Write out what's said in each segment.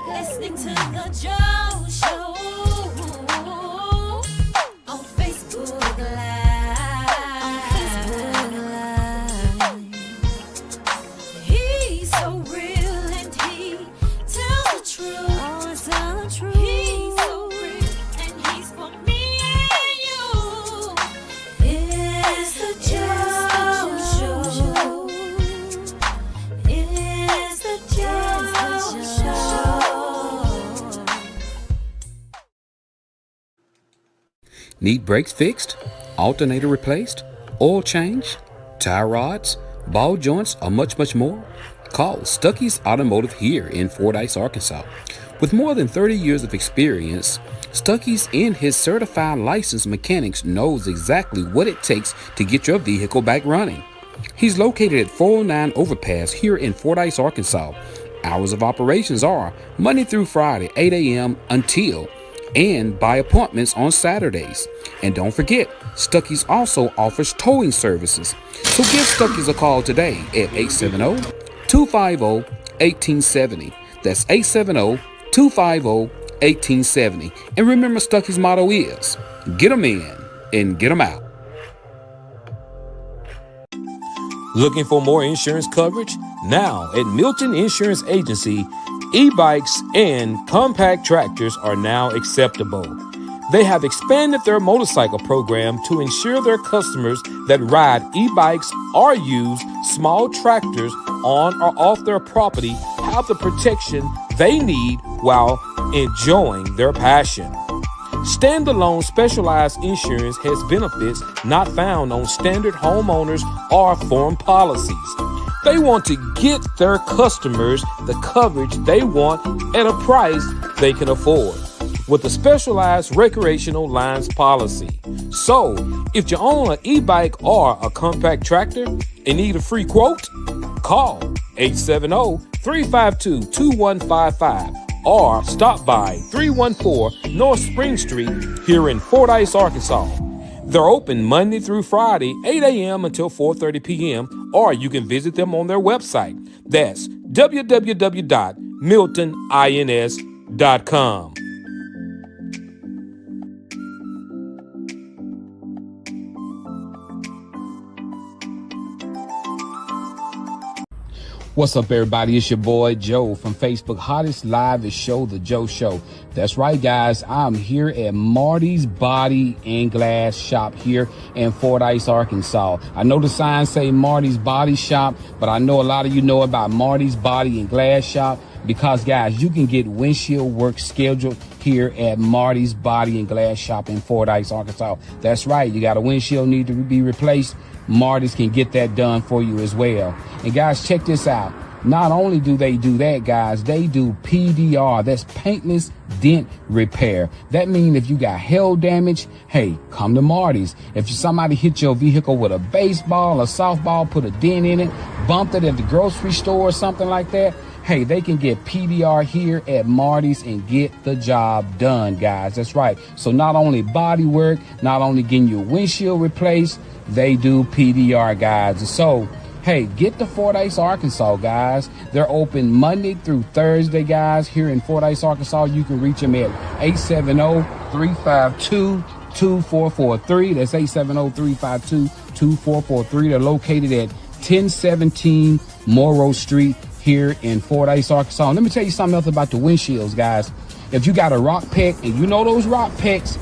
Listening to the Joe Show on Facebook Live. He's so real and he tells the truth. Always tell the truth. He's so real and he's for me and you. It's the Joe Show. It's the Joe Show. Need brakes fixed, alternator replaced, oil change, tie rods, ball joints, or much more? Call Stuckey's Automotive here in Fordyce, Arkansas. With more than 30 years of experience, Stuckey's and his certified licensed mechanics knows exactly what it takes to get your vehicle back running. He's located at 409 Overpass here in Fordyce, Arkansas. Hours of operations are Monday through Friday, 8 a.m. until and by appointments on Saturdays. And don't forget, Stuckey's also offers towing services. So give Stuckey's a call today at 870-250-1870. That's 870-250-1870. And remember, Stuckey's motto is, get 'em in and get 'em out. Looking for more insurance coverage? Now at Milton Insurance Agency, e-bikes and compact tractors are now acceptable. They have expanded their motorcycle program to ensure their customers that ride e-bikes or use small tractors on or off their property have the protection they need while enjoying their passion. Standalone specialized insurance has benefits not found on standard homeowners or form policies. They want to get their customers the coverage they want at a price they can afford with a specialized recreational lines policy. So, if you own an e-bike or a compact tractor and need a free quote, call 870-352-2155 or stop by 314 North Spring Street here in Fordyce, Arkansas. They're open Monday through Friday, 8 a.m. until 4:30 p.m., or you can visit them on their website. That's www.miltonins.com. What's up, everybody? It's your boy Joe from Facebook Hottest Live Show, The Joe Show. That's right, guys. I'm here at Marty's Body and Glass Shop here in Fordyce, Arkansas. I know the signs say Marty's Body Shop, but I know a lot of you know about Marty's Body and Glass Shop because, guys, you can get windshield work scheduled here at Marty's Body and Glass Shop in Fordyce, Arkansas. That's right. You got a windshield need to be replaced. Marty's can get that done for you as well. And guys, check this out. Not only do they do that, guys, they do PDR. That's paintless dent repair. That means if you got hail damage, hey, come to Marty's. If somebody hit your vehicle with a baseball or softball, put a dent in it, bumped it at the grocery store or something like that, hey, they can get PDR here at Marty's and get the job done, guys. That's right. So not only body work, not only getting your windshield replaced, they do PDR, guys. So, hey, get to Fordyce, Arkansas, guys. They're open Monday through Thursday, guys. Here in Fordyce, Arkansas, you can reach them at 870-352-2443. That's 870-352-2443. They're located at 1017 Morrow Street here in Fordyce, Arkansas. And let me tell you something else about the windshields, guys. If you got a rock peck, and you know those rock pecks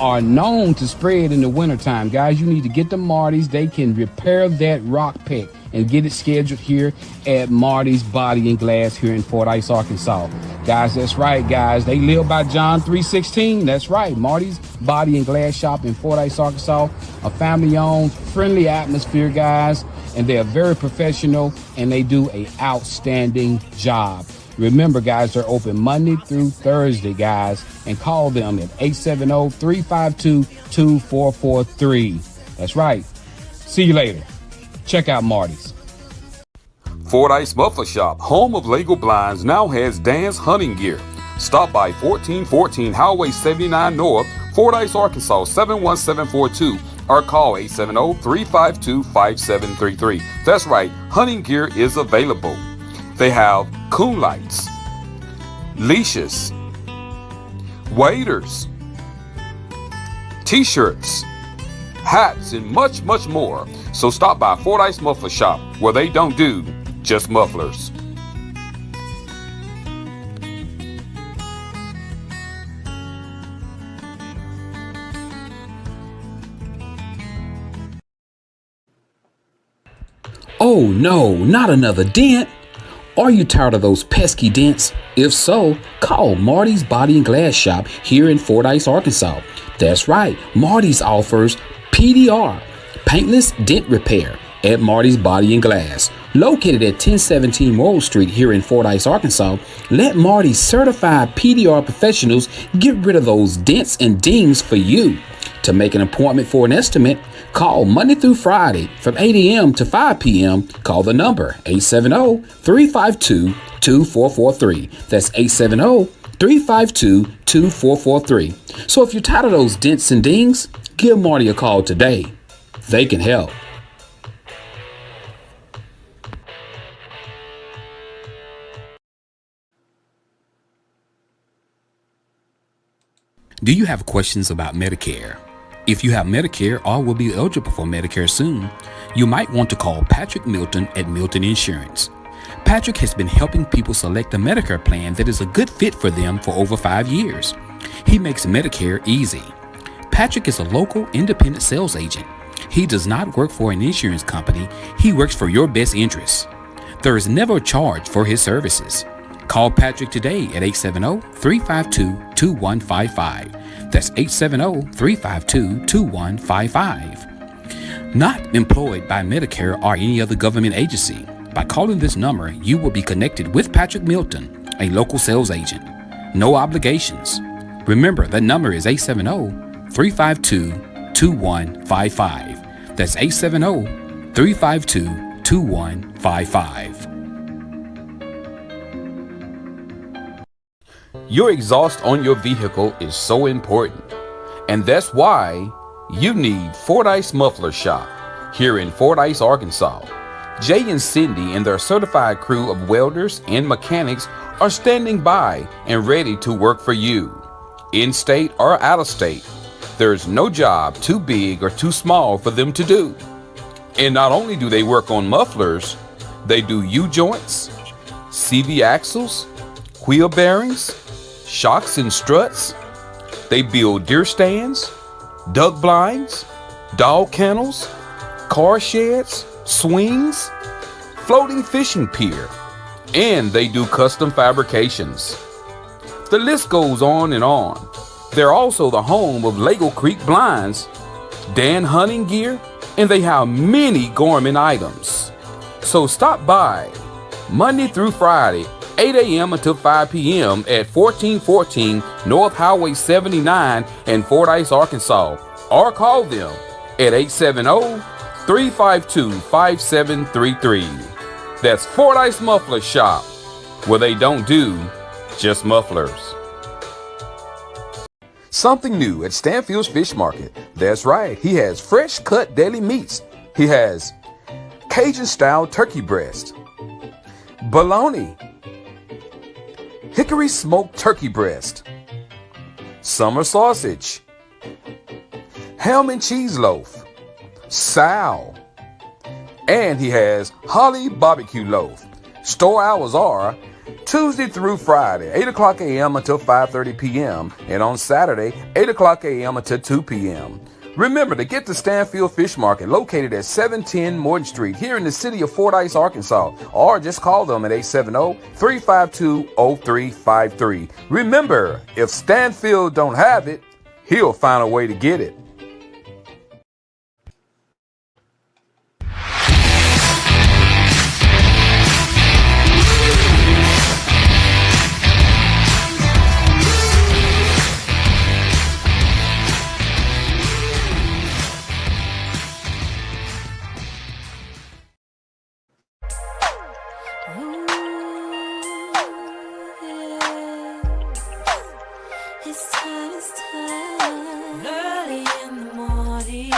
are known to spread in the wintertime, guys, you need to get to Marty's. They can repair that rock peck and get it scheduled here at Marty's Body and Glass here in Fordyce, Arkansas. Guys, that's right, guys. They live by John 3:16. That's right. Marty's Body and Glass Shop in Fordyce, Arkansas. A family-owned, friendly atmosphere, guys. And they're very professional, and they do an outstanding job. Remember, guys, they're open Monday through Thursday, guys, and call them at 870-352-2443. That's right. See you later. Check out Marty's. Fordyce Muffler Shop, home of Lego Blinds, now has Dan's hunting gear. Stop by 1414 Highway 79 North, Fordyce, Arkansas, 71742, or call 870-352-5733. That's right, hunting gear is available. They have coon lights, leashes, waders, t-shirts, hats, and much, much more. So stop by Fordyce Muffler Shop, where they don't do just mufflers. Oh no, not another dent! Are you tired of those pesky dents? If so, call Marty's Body and Glass Shop here in Fordyce, Arkansas. That's right, Marty's offers PDR, paintless dent repair, at Marty's Body and Glass. Located at 1017 Morrill Street here in Fordyce, Arkansas, let Marty's certified PDR professionals get rid of those dents and dings for you. To make an appointment for an estimate, call Monday through Friday from 8 a.m. to 5 p.m. Call the number 870-352-2443. That's 870-352-2443. So if you're tired of those dents and dings, give Marty a call today. They can help. Do you have questions about Medicare? If you have Medicare or will be eligible for Medicare soon, you might want to call Patrick Milton at Milton Insurance. Patrick has been helping people select a Medicare plan that is a good fit for them for over 5 years. He makes Medicare easy. Patrick is a local independent sales agent. He does not work for an insurance company. He works for your best interests. There is never a charge for his services. Call Patrick today at 870-352-2155. That's 870-352-2155. Not employed by Medicare or any other government agency. By calling this number, you will be connected with Patrick Milton, a local sales agent. No obligations. Remember, that number is 870-352-2155. That's 870-352-2155. Your exhaust on your vehicle is so important, and that's why you need Fordyce Muffler Shop here in Fordyce, Arkansas. Jay and Cindy and their certified crew of welders and mechanics are standing by and ready to work for you. In-state or out-of-state, there's no job too big or too small for them to do. And not only do they work on mufflers, they do U-joints, CV axles, wheel bearings, shocks and struts. They build deer stands, duck blinds, dog kennels, car sheds, swings, floating fishing pier, and they do custom fabrications. The list goes on and on. They're also the home of Lego Creek Blinds, Dan hunting gear, and they have many gourmet items. So stop by Monday through Friday, 8 a.m. until 5 p.m. at 1414 North Highway 79 in Fordyce, Arkansas, or call them at 870-352-5733. That's Fordyce Muffler Shop, where they don't do just mufflers. Something new at Stanfield's Fish Market. That's right, he has fresh cut deli meats. He has Cajun style turkey breast, bologna, hickory smoked turkey breast, summer sausage, ham and cheese loaf, sow, and he has holly barbecue loaf. Store hours are Tuesday through Friday, 8 o'clock a.m. until 5:30 p.m. and on Saturday, 8 o'clock a.m. until 2 p.m. Remember to get to Stanfield Fish Market, located at 710 Morton Street here in the city of Fordyce, Arkansas, or just call them at 870-352-0353. Remember, if Stanfield don't have it, he'll find a way to get it. It's time. Early in the morning.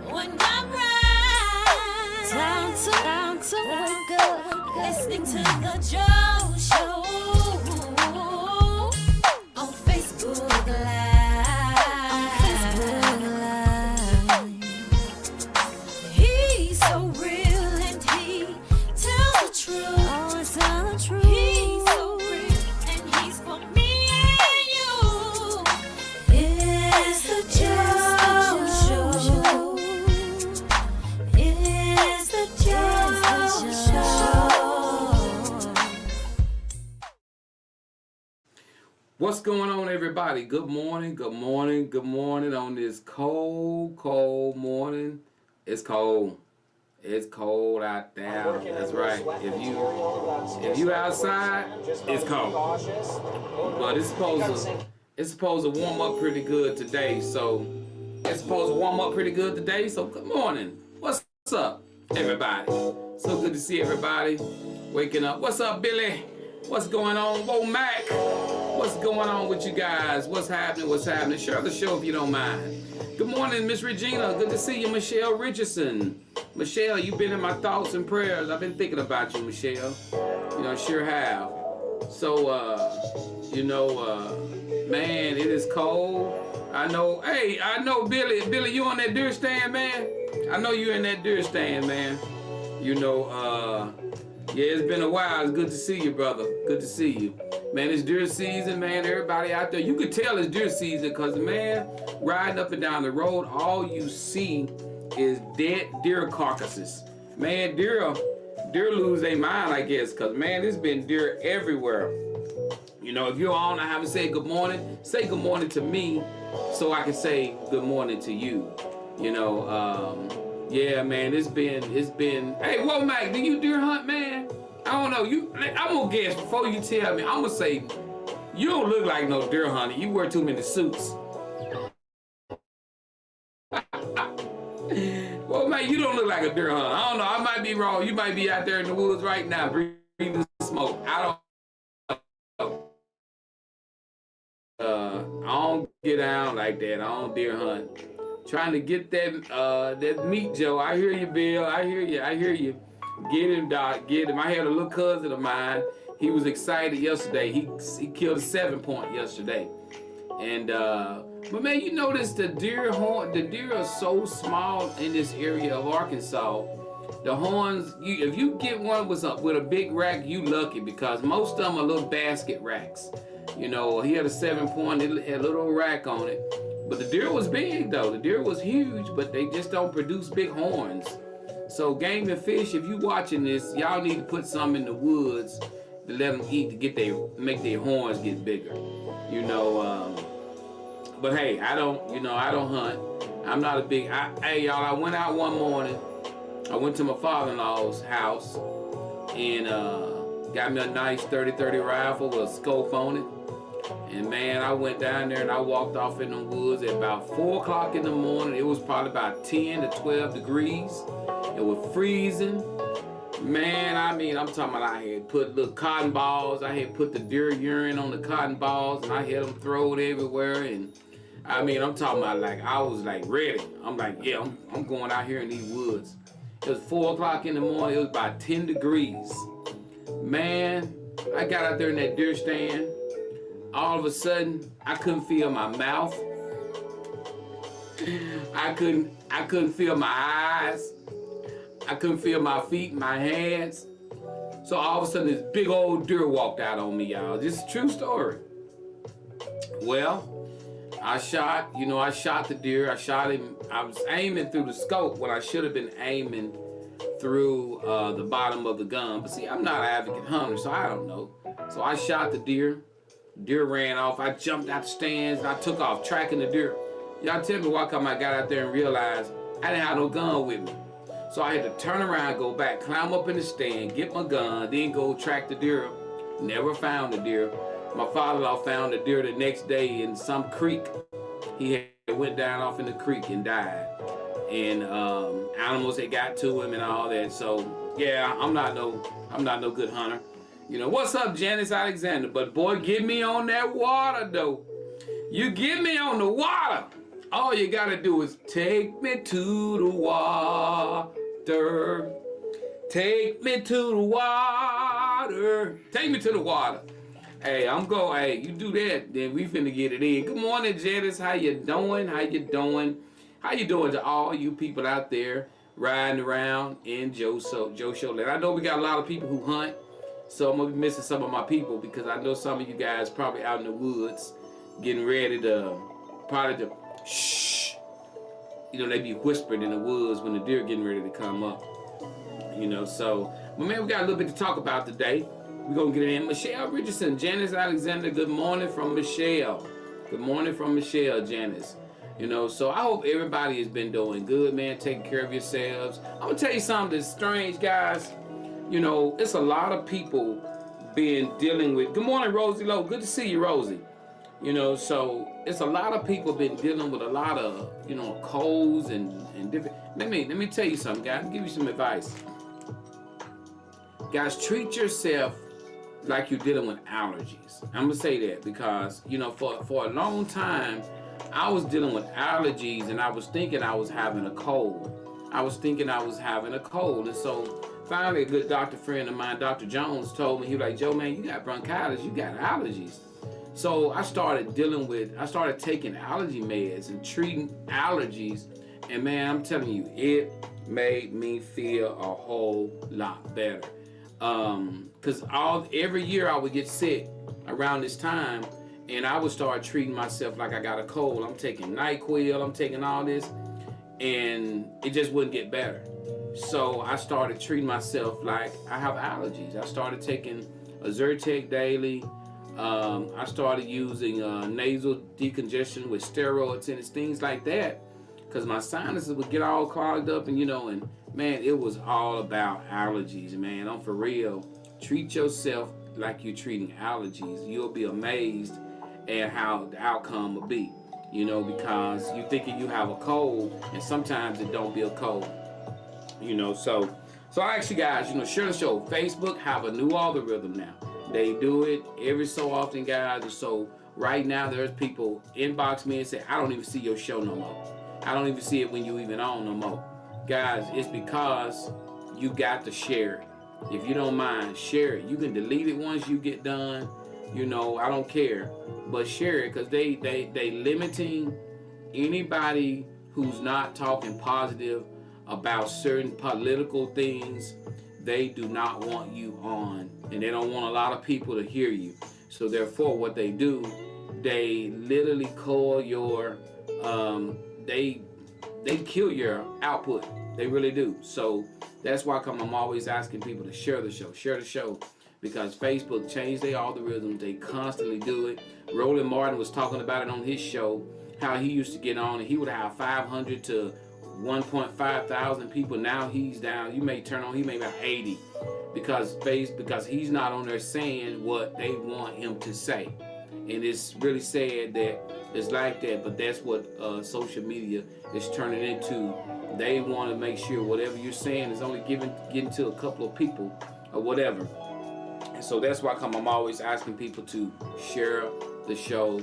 When I rise, time to wake up. Listening to the Joe Show on Facebook Live. He's so real and he tells the truth. Always tell the truth. He's so real and he's for me and you. It's the Joe Show. It's the Joe Show. What's going on, everybody? Good morning, good morning, good morning on this cold, cold morning. It's cold. It's cold out there. That's right. If you outside, it's cold. But it's supposed to warm up pretty good today. So good morning. What's up, everybody? So good to see everybody waking up. What's up, Billy? What's going on? Whoa, Mac. What's going on with you guys? What's happening? Share the show if you don't mind. Good morning, Miss Regina. Good to see you, Michelle Richardson. Michelle, you've been in my thoughts and prayers. I've been thinking about you, Michelle. You know, sure have. So, man, it is cold. I know, Billy. Billy, you on that deer stand, man? I know you in that deer stand, man. Yeah, it's been a while. It's good to see you, brother. Good to see you. Man, it's deer season, man. Everybody out there, you could tell it's deer season because, man, riding up and down the road, all you see is dead deer carcasses. Man, deer lose their mind, I guess, because, man, there's been deer everywhere. You know, if you're on, I haven't said good morning, say good morning to me so I can say good morning to you. Yeah, man, it's been, hey, whoa, Mike, do you deer hunt, man? I don't know, I'm gonna guess before you tell me, I'm gonna say, you don't look like no deer hunter, you wear too many suits. Well, man, you don't look like a deer hunter. I don't know, I might be wrong, you might be out there in the woods right now breathing smoke. I don't get down like that, I don't deer hunt. Trying to get that meat, Joe. I hear you, Bill. I hear you. Get him, Doc. Get him. I had a little cousin of mine. He was excited yesterday. He killed a 7-point yesterday. And but man, you notice the deer are so small in this area of Arkansas. The horns, if you get one with a big rack, you lucky because most of them are little basket racks. You know, he had a 7-point. It had a little rack on it. But the deer was big, though. The deer was huge, but they just don't produce big horns. So Game and Fish, if you watching this, y'all need to put some in the woods to let them eat to make their horns get bigger. But hey, I don't hunt. I'm not a big, hey y'all, I went out one morning. I went to my father-in-law's house and got me a nice 30-30 rifle with a scope on it. And man, I went down there and I walked off in the woods at about 4 o'clock in the morning. It was probably about 10 to 12 degrees. It was freezing. Man, I mean, I'm talking about I had put little cotton balls. I had put the deer urine on the cotton balls and I had them thrown everywhere. And I mean, I'm talking about like, I was like ready. I'm like, yeah, I'm going out here in these woods. It was 4 o'clock in the morning. It was about 10 degrees. Man, I got out there in that deer stand. All of a sudden, I couldn't feel my mouth. I couldn't feel my eyes. I couldn't feel my feet, my hands. So all of a sudden, this big old deer walked out on me, y'all. This is a true story. Well, I shot the deer. I shot him. I was aiming through the scope when I should have been aiming through the bottom of the gun. But see, I'm not an advocate hunter, so I don't know. So I shot the deer. Deer ran off. I jumped out the stands and I took off tracking the deer. Y'all tell me why come I got out there and realized I didn't have no gun with me. So I had to turn around, go back, climb up in the stand, get my gun, then go track the deer. Never found the deer. My father-in-law found the deer the next day in some creek. He had went down off in the creek and died. And animals had got to him and all that. So yeah, I'm not no good hunter. You know, what's up, Janice Alexander? But boy, get me on that water, though. You get me on the water. All you gotta do is take me to the water. Take me to the water. Take me to the water. Hey, I'm going. Hey, you do that, then we finna get it in. Good morning, Janice. How you doing? How you doing? How you doing to all you people out there riding around in Joe Show Land? I know we got a lot of people who hunt, so I'm gonna be missing some of my people because I know some of you guys probably out in the woods getting ready to probably to shh. You know, they be whispering in the woods when the deer getting ready to come up. You know, so, but man, we got a little bit to talk about today. We're going to get it in. Michelle Richardson, Janice Alexander, good morning from Michelle. Good morning from Michelle, Janice. You know, so I hope everybody has been doing good, man, taking care of yourselves. I'm going to tell you something that's strange, guys. You know, it's a lot of people been dealing with, good morning, Rosie Lowe. Good to see you, Rosie. You know, so it's a lot of people been dealing with a lot of, you know, colds and different. Let me tell you something, guys. I'll give you some advice. Guys, treat yourself like you're dealing with allergies. I'm gonna say that because, you know, for a long time, I was dealing with allergies and I was thinking I was having a cold. And so finally a good doctor friend of mine, Dr. Jones, told me, he was like, Joe, man, you got bronchitis, you got allergies. So I started taking allergy meds and treating allergies. And man, I'm telling you, it made me feel a whole lot better. Because every year I would get sick around this time, and I would start treating myself like I got a cold. I'm taking NyQuil, I'm taking all this, and it just wouldn't get better. So I started treating myself like I have allergies. I started taking a Zyrtec daily. I started using nasal decongestion with steroids and things like that, because my sinuses would get all clogged up, and you know, and man, it was all about allergies, man. I'm for real. Treat yourself like you're treating allergies. You'll be amazed at how the outcome will be, you know, because you're thinking you have a cold, and sometimes it don't be a cold, you know. So I ask you guys, you know, share the show. Facebook have a new algorithm now. They do it every so often, guys. And so right now, there's people inbox me and say, I don't even see your show no more. I don't even see it when you even on no more. Guys, it's because you got to share it. If you don't mind, share it. You can delete it once you get done. You know, I don't care. But share it, because they limiting anybody who's not talking positive about certain political things. They do not want you on, and they don't want a lot of people to hear you. So therefore, what they do, they literally call your they kill your output. They really do. So that's why I'm always asking people to share the show, because Facebook changed their algorithms. They constantly do it. Roland Martin was talking about it on his show, how he used to get on and he would have 500 to 1.5 thousand people. Now he's down. You may turn on, he may have 80 because he's not on there saying what they want him to say. And it's really sad that it's like that, but that's what social media is turning into. They want to make sure whatever you're saying is only getting to a couple of people or whatever. And so that's why I'm always asking people to share the show.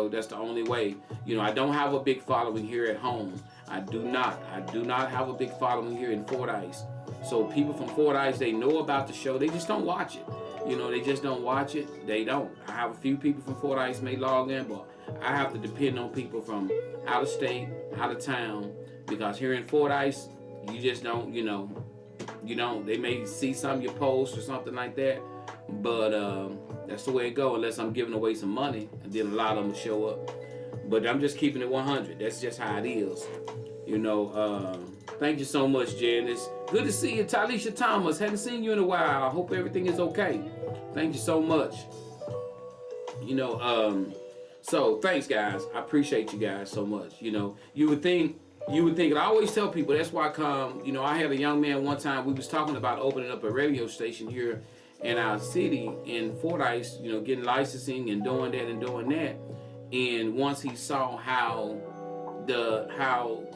That's the only way. You know, I don't have a big following here at home. I do not have a big following here in Fordyce. So people from Fordyce, they know about the show. They just don't watch it. You know, they just don't watch it. They don't. I have a few people from Fordyce may log in, but I have to depend on people from out of state, out of town, because here in Fordyce, you just don't, you don't. They may see some of your posts or something like that, but that's the way it goes, unless I'm giving away some money, and then a lot of them will show up. But I'm just keeping it 100. That's just how it is. You know, thank you so much, Janice. Good to see you, Talisha Thomas. Haven't seen you in a while. I hope everything is okay. Thank you so much. You know, so thanks, guys. I appreciate you guys so much. You know, you would think, and I always tell people, that's why you know, I had a young man one time, we was talking about opening up a radio station here in our city in Fordyce, you know, getting licensing and doing that and doing that. And once he saw how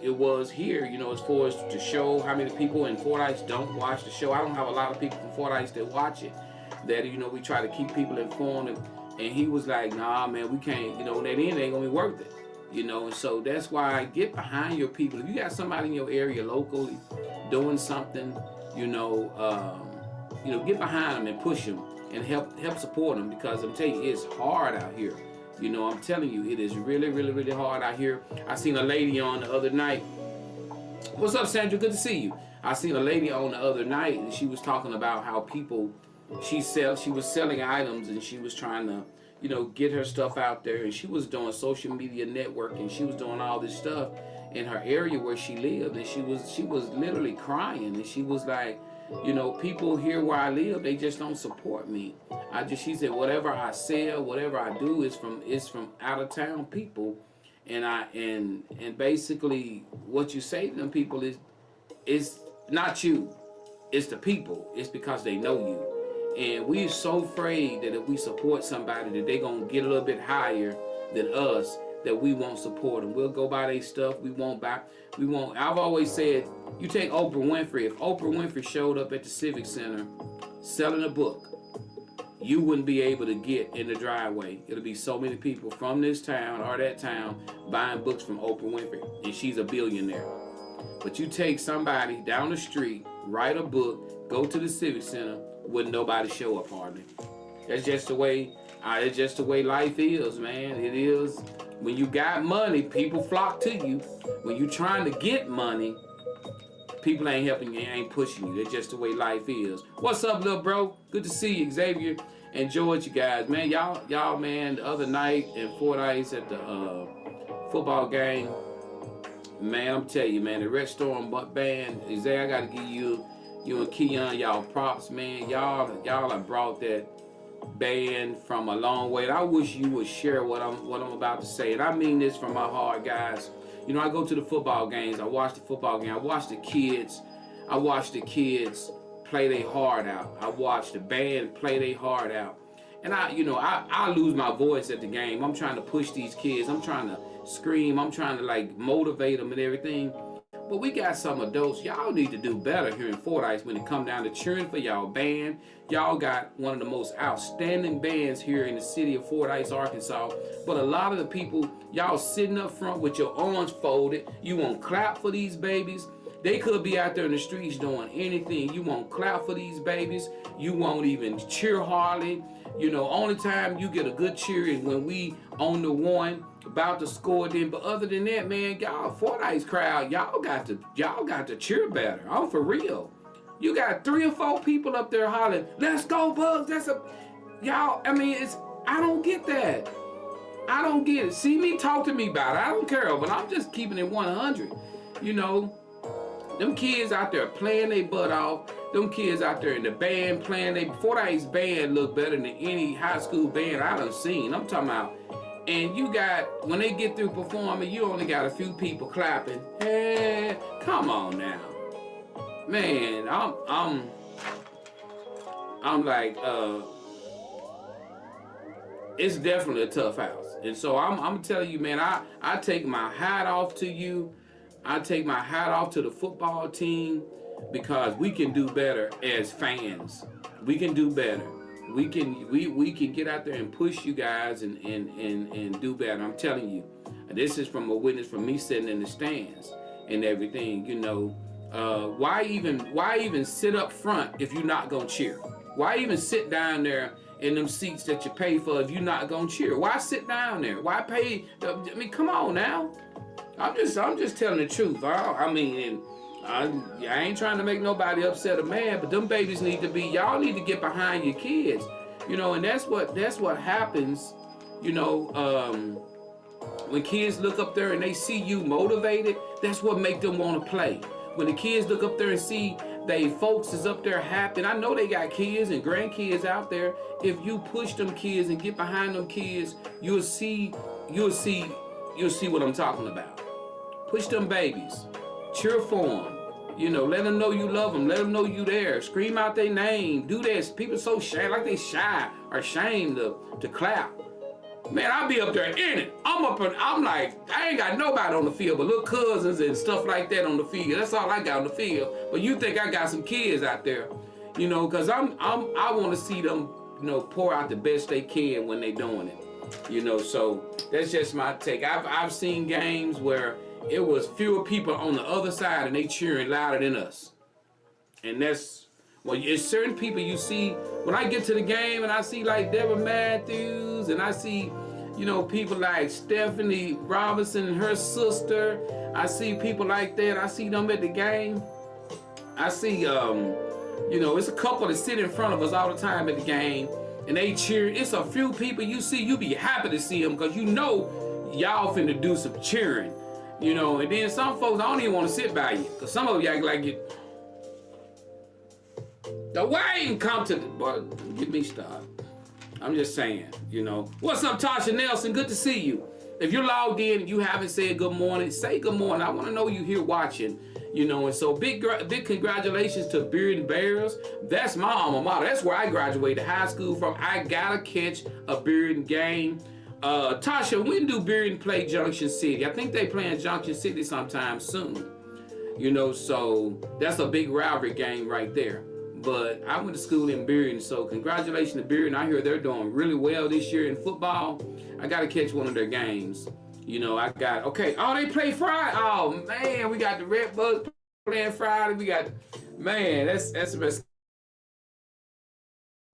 it was here, you know, as far as to show how many people in Fordyce don't watch the show. I don't have a lot of people from Fordyce that watch it. That, you know, we try to keep people informed. And he was like, nah, man, we can't, you know, that end ain't gonna be worth it. You know, and so that's why I get behind your people. If you got somebody in your area locally doing something Get behind them and push them and help support them, because I'm telling you, it's hard out here. I'm telling you, it is really, really, really hard out here. I seen a lady on the other night. What's up, Sandra? Good to see you. I seen a lady on the other night, and she was talking about how she was selling items, and she was trying to, get her stuff out there, and she was doing social media networking. She was doing all this stuff in her area where she lived, and she was literally crying, and she was like, people here where I live, they just don't support me. She said, whatever I sell, whatever I do is from out of town people, and basically what you say to them people is not you, it's the people. It's because they know you, and we're so afraid that if we support somebody that they're gonna get a little bit higher than us, that we won't support them. We'll go buy their stuff. We won't. I've always said, you take Oprah Winfrey. If Oprah Winfrey showed up at the Civic Center selling a book, you wouldn't be able to get in the driveway. It'll be so many people from this town or that town buying books from Oprah Winfrey, and she's a billionaire. But you take somebody down the street, write a book, go to the Civic Center, wouldn't nobody show up hardly. That's just the way. It's just the way life is, man. It is. When you got money, people flock to you. When you trying to get money, people ain't helping you, ain't pushing you. That's just the way life is. What's up, little bro? Good to see you, Xavier and George, you guys. Man, y'all, man, the other night in Fordyce at the football game, man, I'm telling you, man, the Red Storm band, Xavier, I got to give you and Keon, y'all props, man. Y'all have brought that band from a long way. And I wish you would share what I'm about to say, and I mean this from my heart, guys. I go to the football games. I watch the football game. I watch the kids play their heart out. I watch the band play their heart out, and I lose my voice at the game. I'm trying to push these kids. I'm trying to scream. I'm trying to like motivate them and everything. But we got some adults. Y'all need to do better here in Fordyce when it come down to cheering for y'all band. Y'all got one of the most outstanding bands here in the city of Fordyce, Arkansas. But a lot of the people, y'all sitting up front with your arms folded. You won't clap for these babies. They could be out there in the streets doing anything. You won't clap for these babies. You won't even cheer hardly. Only time you get a good cheer is when we on the one about to score then. But other than that, man, y'all Fordyce crowd, y'all got to cheer better. I'm for real. You got 3 or 4 people up there hollering, "Let's go, Bugs!" Y'all. I mean, I don't get that. I don't get it. See me, talk to me about it. I don't care, but I'm just keeping it 100. Them kids out there playing their butt off. Them kids out there in the band playing their Fordyce band look better than any high school band I done seen. I'm talking about. And you got, when they get through performing, you only got a few people clapping. Hey, come on now. Man, I'm like, it's definitely a tough house. And so I'm telling you, man, I take my hat off to you. I take my hat off to the football team, because we can do better as fans. We can do better. We can get out there and push you guys and do better. I'm telling you. This is from a witness from me sitting in the stands and everything. Why even sit up front if you're not gonna cheer? Why even sit down there in them seats that you pay for if you're not gonna cheer? Why sit down there? Why pay? I mean, come on now. I'm just telling the truth. I ain't trying to make nobody upset or mad, but them babies need to be. Y'all need to get behind your kids, and that's what happens. When kids look up there and they see you motivated, that's what make them want to play. When the kids look up there and see they folks is up there happy, and I know they got kids and grandkids out there. If you push them kids and get behind them kids, you'll see what I'm talking about. Push them babies, cheer for them. Let them know you love them. Let them know you there. Scream out their name. Do this. People so shy, like they shy or ashamed to clap. Man, I'll be up there in it. I'm like, I ain't got nobody on the field but little cousins and stuff like that on the field. That's all I got on the field. But you think I got some kids out there, because I want to see them, pour out the best they can when they doing it. So that's just my take. I've seen games where it was fewer people on the other side and they cheering louder than us. And that's, well, it's certain people you see, when I get to the game and I see like Deborah Matthews and I see, you know, people like Stephanie Robinson and her sister, I see people like that, I see them at the game. I see, you know, it's a couple that sit in front of us all the time at the game and they cheer. It's a few people you see, you be happy to see them because you know y'all finna do some cheering, you know. And then some folks, I don't even want to sit by you because some of you act like you. The way I even come to the, boy, get me started. I'm just saying, you know. What's up, Tasha Nelson? Good to see you. If you're logged in and you haven't said good morning, say good morning. I want to know you here watching, you know. And so big congratulations to Beard and Bears. That's my alma mater. That's where I graduated high school from. I gotta catch a Beard game. Tasha, when do Beard play Junction City? I think they playing Junction City sometime soon. You know, so that's a big rivalry game right there. But I went to school in Bearden, so congratulations to Bearden. I hear they're doing really well this year in football. I got to catch one of their games. You know, I got, okay, oh, they play Friday. Oh, man, we got the Red Bugs playing Friday. We got, man, that's messed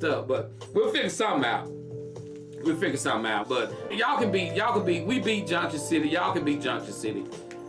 up. But we'll figure something out. We'll figure something out. But y'all can beat, we beat Junction City. Y'all can beat Junction City.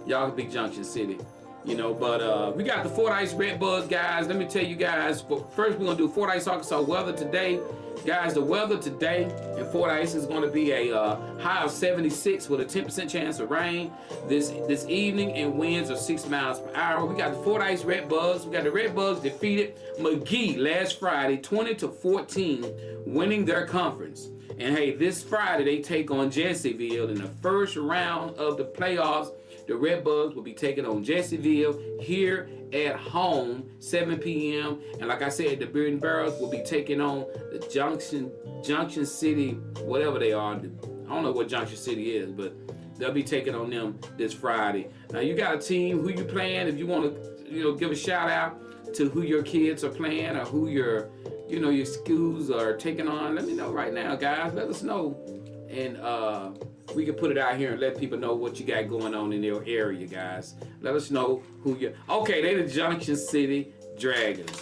Y'all can beat Junction City. You know, but we got the Fordyce Red Bugs, guys. Let me tell you guys, first we're going to do Fordyce, Arkansas weather today. Guys, the weather today in Fordyce is going to be a high of 76 with a 10% chance of rain this evening, and winds are 6 miles per hour. We got the Fordyce Red Bugs. We got the Red Bugs defeated McGehee last Friday, 20-14, winning their conference. And hey, this Friday they take on Jessieville in the first round of the playoffs. The Red Bugs will be taking on Jessieville here at home, 7 p.m. And like I said, the Beard and Barrels will be taking on the Junction City, whatever they are. I don't know what Junction City is, but they'll be taking on them this Friday. Now you got a team, who you playing? If you want to, you know, give a shout out to who your kids are playing or who your, you know, your schools are taking on, let me know right now, guys. Let us know, and we can put it out here and let people know what you got going on in your area, guys. Let us know who you. Okay, they the Junction City Dragons.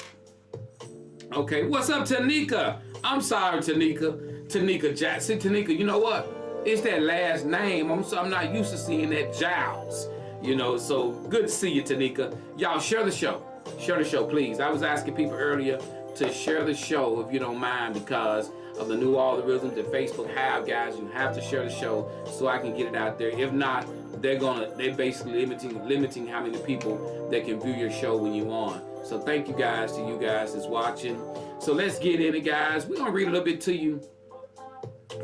Okay, what's up, Tanika? I'm sorry, Tanika. Tanika Jackson. Tanika, you know what? It's that last name. I'm not used to seeing that Giles. You know, so good to see you, Tanika. Y'all share the show. Share the show, please. I was asking people earlier to share the show if you don't mind, because of the new algorithms that Facebook have, guys. You have to share the show so I can get it out there. If not, they're basically limiting how many people that can view your show when you're on. So thank you guys to you guys that's watching. So let's get in it, guys. We're gonna read a little bit to you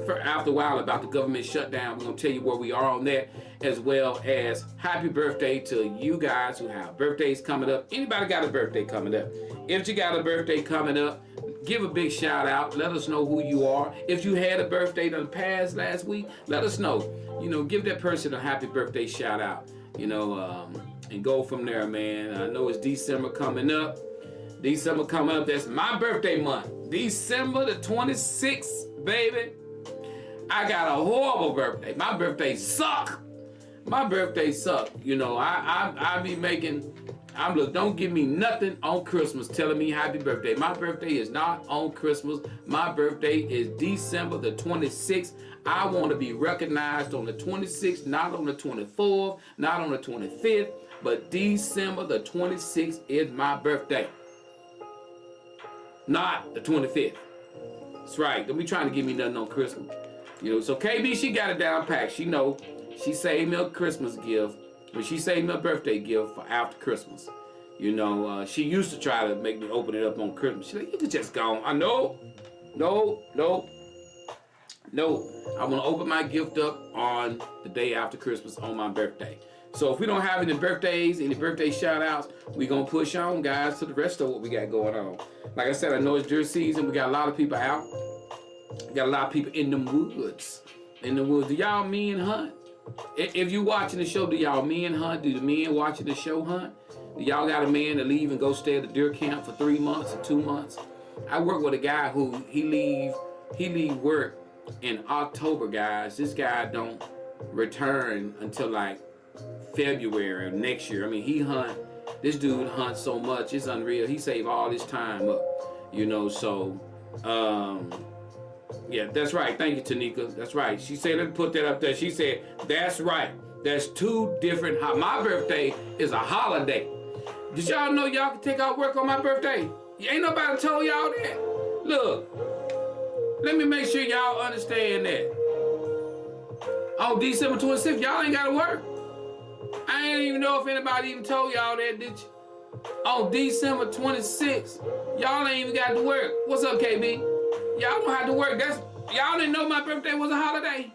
for after a while about the government shutdown. We're gonna tell you where we are on that, as well as happy birthday to you guys who have birthdays coming up. Anybody got a birthday coming up? If you got a birthday coming up, give a big shout out. Let us know who you are. If you had a birthday that passed last week, let us know. You know, give that person a happy birthday shout out. You know, and go from there, man. I know it's December coming up. December coming up. That's my birthday month. December the 26th, baby. I got a horrible birthday. My birthday suck. My birthday suck. You know, I be making. Look, don't give me nothing on Christmas telling me happy birthday. My birthday is not on Christmas. My birthday is December the 26th. I want to be recognized on the 26th, not on the 24th, not on the 25th, but December the 26th is my birthday. Not the 25th. That's right. Don't be trying to give me nothing on Christmas. You know, so KB, she got it down packed. She know. She saved me a Christmas gift. But she saved me a birthday gift for after Christmas. You know, she used to try to make me open it up on Christmas. She's like, you could just go on. I know. No. I want to open my gift up on the day after Christmas on my birthday. So if we don't have any birthdays, any birthday shout outs, we're going to push on, guys, to the rest of what we got going on. Like I said, I know it's deer season. We got a lot of people out. We got a lot of people in the woods. Do y'all men hunt? If you watching the show, do y'all men hunt? Do the men watching the show hunt? Do y'all got a man to leave and go stay at the deer camp for 3 months or 2 months? I work with a guy who he leave work in October, guys. This guy don't return until like February of next year. I mean, he hunt This dude hunts so much, it's unreal. He saved all his time up, you know. So, yeah, that's right. Thank you, Tanika. That's right. She said, let me put that up there. She said, that's right. That's two different. My birthday is a holiday. Did y'all know y'all can take out work on my birthday? Ain't nobody told y'all that. Look, let me make sure y'all understand that. On December 26th, y'all ain't got to work. I ain't even know if anybody even told y'all that, did you? On December 26th, y'all ain't even got to work. What's up, KB? Y'all don't have to work. Y'all didn't know my birthday was a holiday.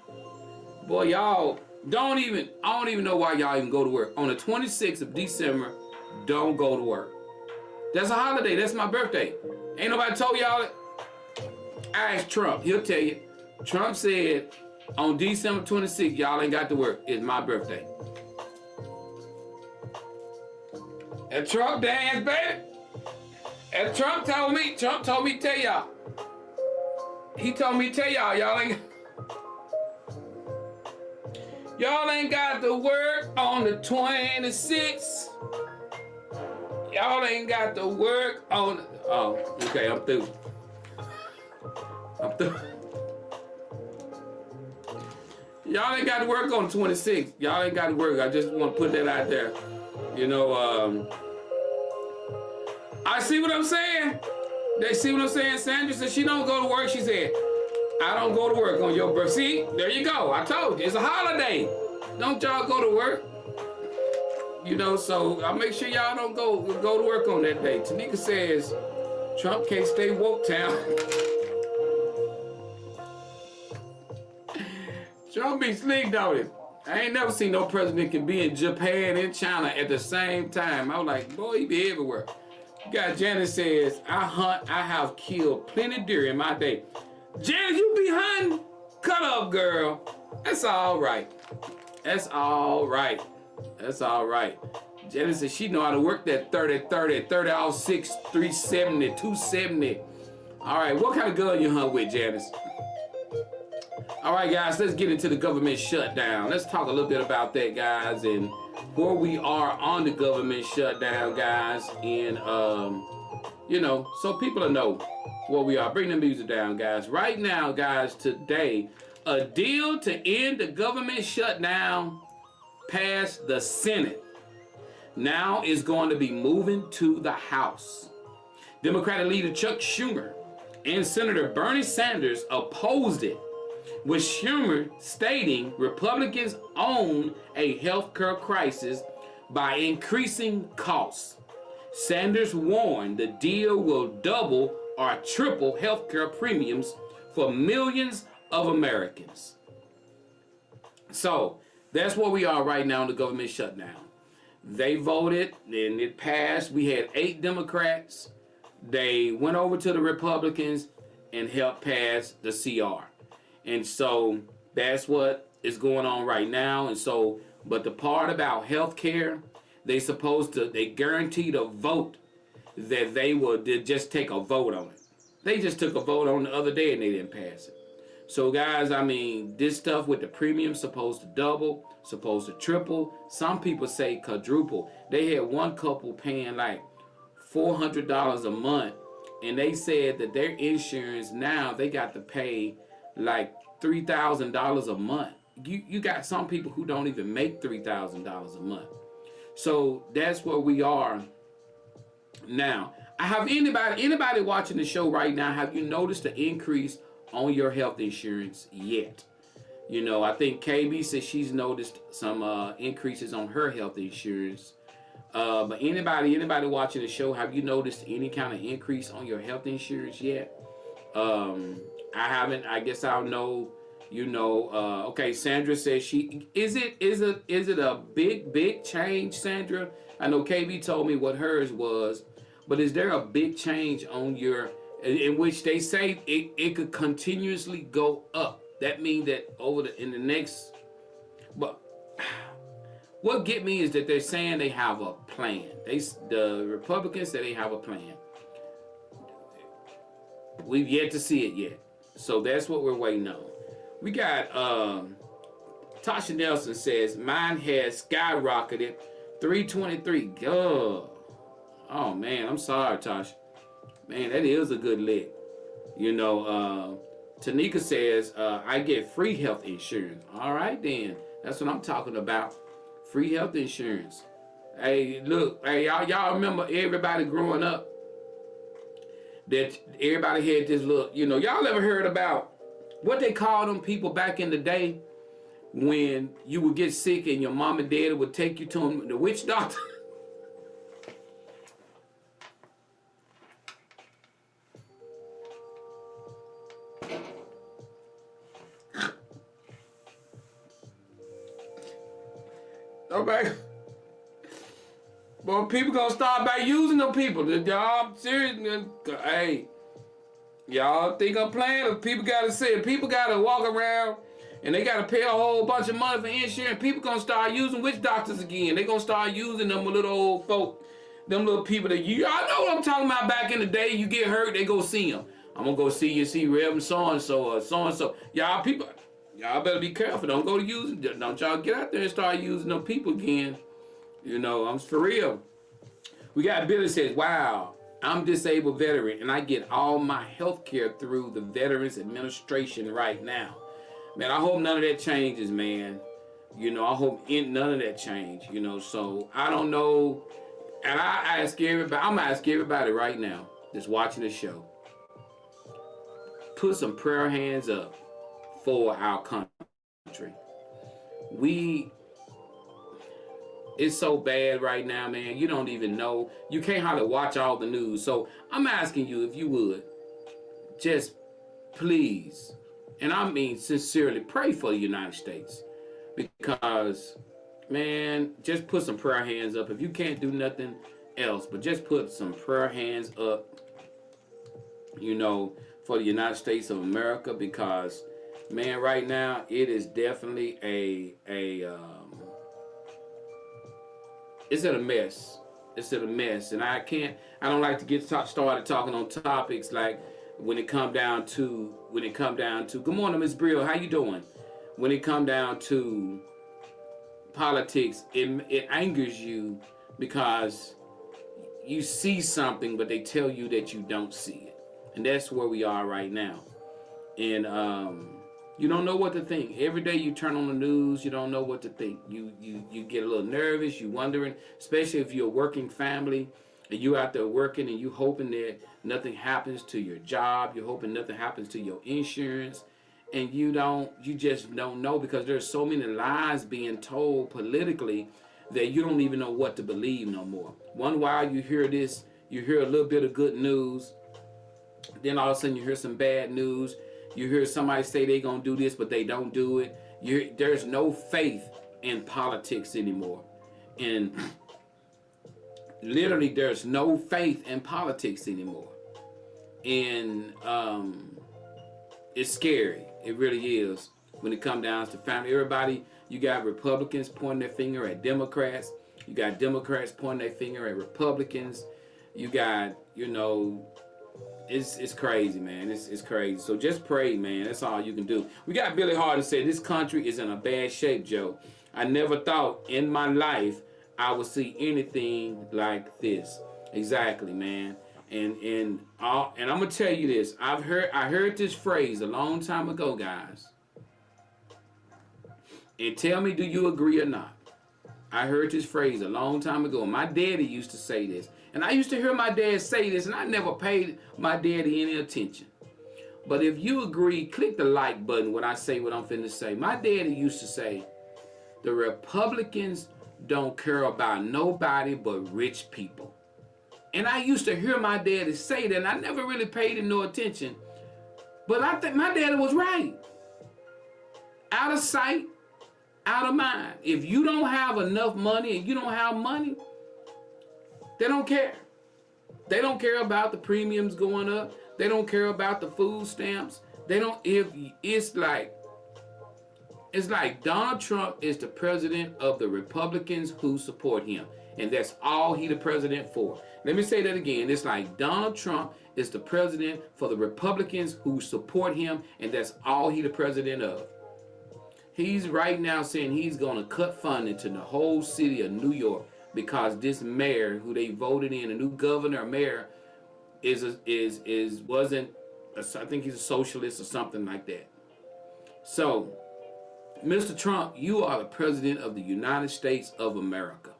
Boy, y'all I don't even know why y'all even go to work. On the 26th of December, don't go to work. That's a holiday. That's my birthday. Ain't nobody told y'all that. I asked Trump. He'll tell you. Trump said on December 26th, y'all ain't got to work. It's my birthday. And Trump dance, baby. And Trump told me to tell y'all. He told me to tell y'all, y'all ain't got to work on the 26th. Y'all ain't got to work on the, oh, okay, I'm through. Y'all ain't got to work on the 26th. Y'all ain't got to work. I just want to put that out there. You know, I see what I'm saying. They see what I'm saying. Sandra said she don't go to work. She said, I don't go to work on your birthday. See, there you go. I told you, it's a holiday. Don't y'all go to work? You know, so I'll make sure y'all don't go to work on that day. Tanika says, Trump can't stay woke town. Trump be slick, don't it? I ain't never seen no president can be in Japan and China at the same time. I was like, boy, he be everywhere. You got Janice says, I have killed plenty deer in my day. Janice, you be hunting? Cut up, girl. That's all right. That's all right. That's all right. Janice says she know how to work that 30 all 6, 370, 270. All right, what kind of gun you hunt with, Janice? All right, guys, let's get into the government shutdown. Let's talk a little bit about that, guys, and where we are on the government shutdown, guys, and you know, so people will know where we are. Bring the music down, guys. Right now, guys, today, a deal to end the government shutdown passed the Senate. Now is going to be moving to the House. Democratic leader Chuck Schumer and Senator Bernie Sanders opposed it, with Schumer stating Republicans own a healthcare crisis by increasing costs. Sanders warned the deal will double or triple healthcare premiums for millions of Americans. So that's where we are right now in the government shutdown. They voted and it passed. We had 8 Democrats. They went over to the Republicans and helped pass the CR. And so that's what is going on right now. And so, but the part about health care, they guaranteed a vote that they would just take a vote on it. They just took a vote on the other day and they didn't pass it. So guys, I mean, this stuff with the premium supposed to double, supposed to triple. Some people say quadruple. They had one couple paying like $400 a month, and they said that their insurance now, they got to pay like $3,000 a month. You got some people who don't even make $3,000 a month. So that's where we are now. I have anybody watching the show right now, have you noticed the increase on your health insurance yet? You know, I think KB says she's noticed some increases on her health insurance. But anybody watching the show, have you noticed any kind of increase on your health insurance yet? I haven't. I guess I'll know. You know. Okay, Sandra says is it a big change, Sandra? I know KB told me what hers was, but is there a big change on your, in which they say it could continuously go up? That means that in the next, but what get me is that they're saying they have a plan. The Republicans say they have a plan. We've yet to see it yet. So that's what we're waiting on. We got Tasha Nelson says mine has skyrocketed 323. God. Oh man, I'm sorry, Tosh. Man, that is a good lick. You know, Tanika says, I get free health insurance. All right, then. That's what I'm talking about. Free health insurance. Hey, look, hey, y'all remember everybody growing up that everybody had this look, you know, y'all ever heard about what they called them people back in the day when you would get sick and your mom and dad would take you to them, the witch doctor? Okay. Well, people gonna start by using them people. Y'all serious? Hey, y'all think I'm playing? If people gotta say, people gotta walk around and they gotta pay a whole bunch of money for insurance. People gonna start using witch doctors again. They gonna start using them little old folk, them little people that y'all know what I'm talking about. Back in the day, you get hurt, they go see them. I'm gonna go see Reverend so and so or so and so. Y'all people, y'all better be careful. Don't go to using. Don't y'all get out there and start using them people again. You know, I'm for real. We got Billy says, wow, I'm disabled veteran and I get all my health care through the Veterans Administration right now. Man, I hope none of that changes, man. You know, I hope none of that change, you know. So I don't know. And I ask everybody, I'm gonna ask everybody right now that's watching the show, put some prayer hands up for our country. It's so bad right now, man. You don't even know. You can't hardly watch all the news. So I'm asking you, if you would, just please, and I mean sincerely, pray for the United States. Because, man, just put some prayer hands up. If you can't do nothing else, but just put some prayer hands up, you know, for the United States of America. Because, man, right now, it is definitely it's in a mess. It's in a mess, and I don't like to get started talking on topics like when it come down to. Good morning, Miss Brill. How you doing? When it come down to politics, it angers you because you see something, but they tell you that you don't see it, and that's where we are right now. And you don't know what to think. Every day you turn on the news, you don't know what to think. You get a little nervous, you wondering, especially if you're a working family and you out there working and you hoping that nothing happens to your job, you're hoping nothing happens to your insurance, and you just don't know because there's so many lies being told politically that you don't even know what to believe no more. One while you hear this, you hear a little bit of good news, then all of a sudden you hear some bad news. You hear somebody say they're going to do this, but they don't do it. There's no faith in politics anymore. And literally, there's no faith in politics anymore. And it's scary. It really is. When it comes down to family, everybody, you got Republicans pointing their finger at Democrats. You got Democrats pointing their finger at Republicans. You got, you know, it's crazy, man. It's crazy. So just pray, man. That's all you can do. We got Billy Harden say, this country is in a bad shape, Joe. I never thought in my life I would see anything like this. Exactly, man. And I'm gonna tell you this. I heard this phrase a long time ago, guys. And tell me, do you agree or not? I heard this phrase a long time ago. My daddy used to say this. And I used to hear my dad say this, and I never paid my daddy any attention. But if you agree, click the like button when I say what I'm finna say. My daddy used to say, the Republicans don't care about nobody but rich people. And I used to hear my daddy say that, and I never really paid him no attention. But I think my daddy was right. Out of sight, out of mind. If you don't have enough money and you don't have money, they don't care. They don't care about the premiums going up. They don't care about the food stamps. They don't. It's like Donald Trump is the president of the Republicans who support him, and that's all he the president for. Let me say that again. It's like Donald Trump is the president for the Republicans who support him, and that's all he the president of. He's right now saying he's going to cut funding to the whole city of New York. because this mayor who they voted in, a new governor or mayor, wasn't. I think he's a socialist or something like that. So, Mr. Trump, you are the president of the United States of America,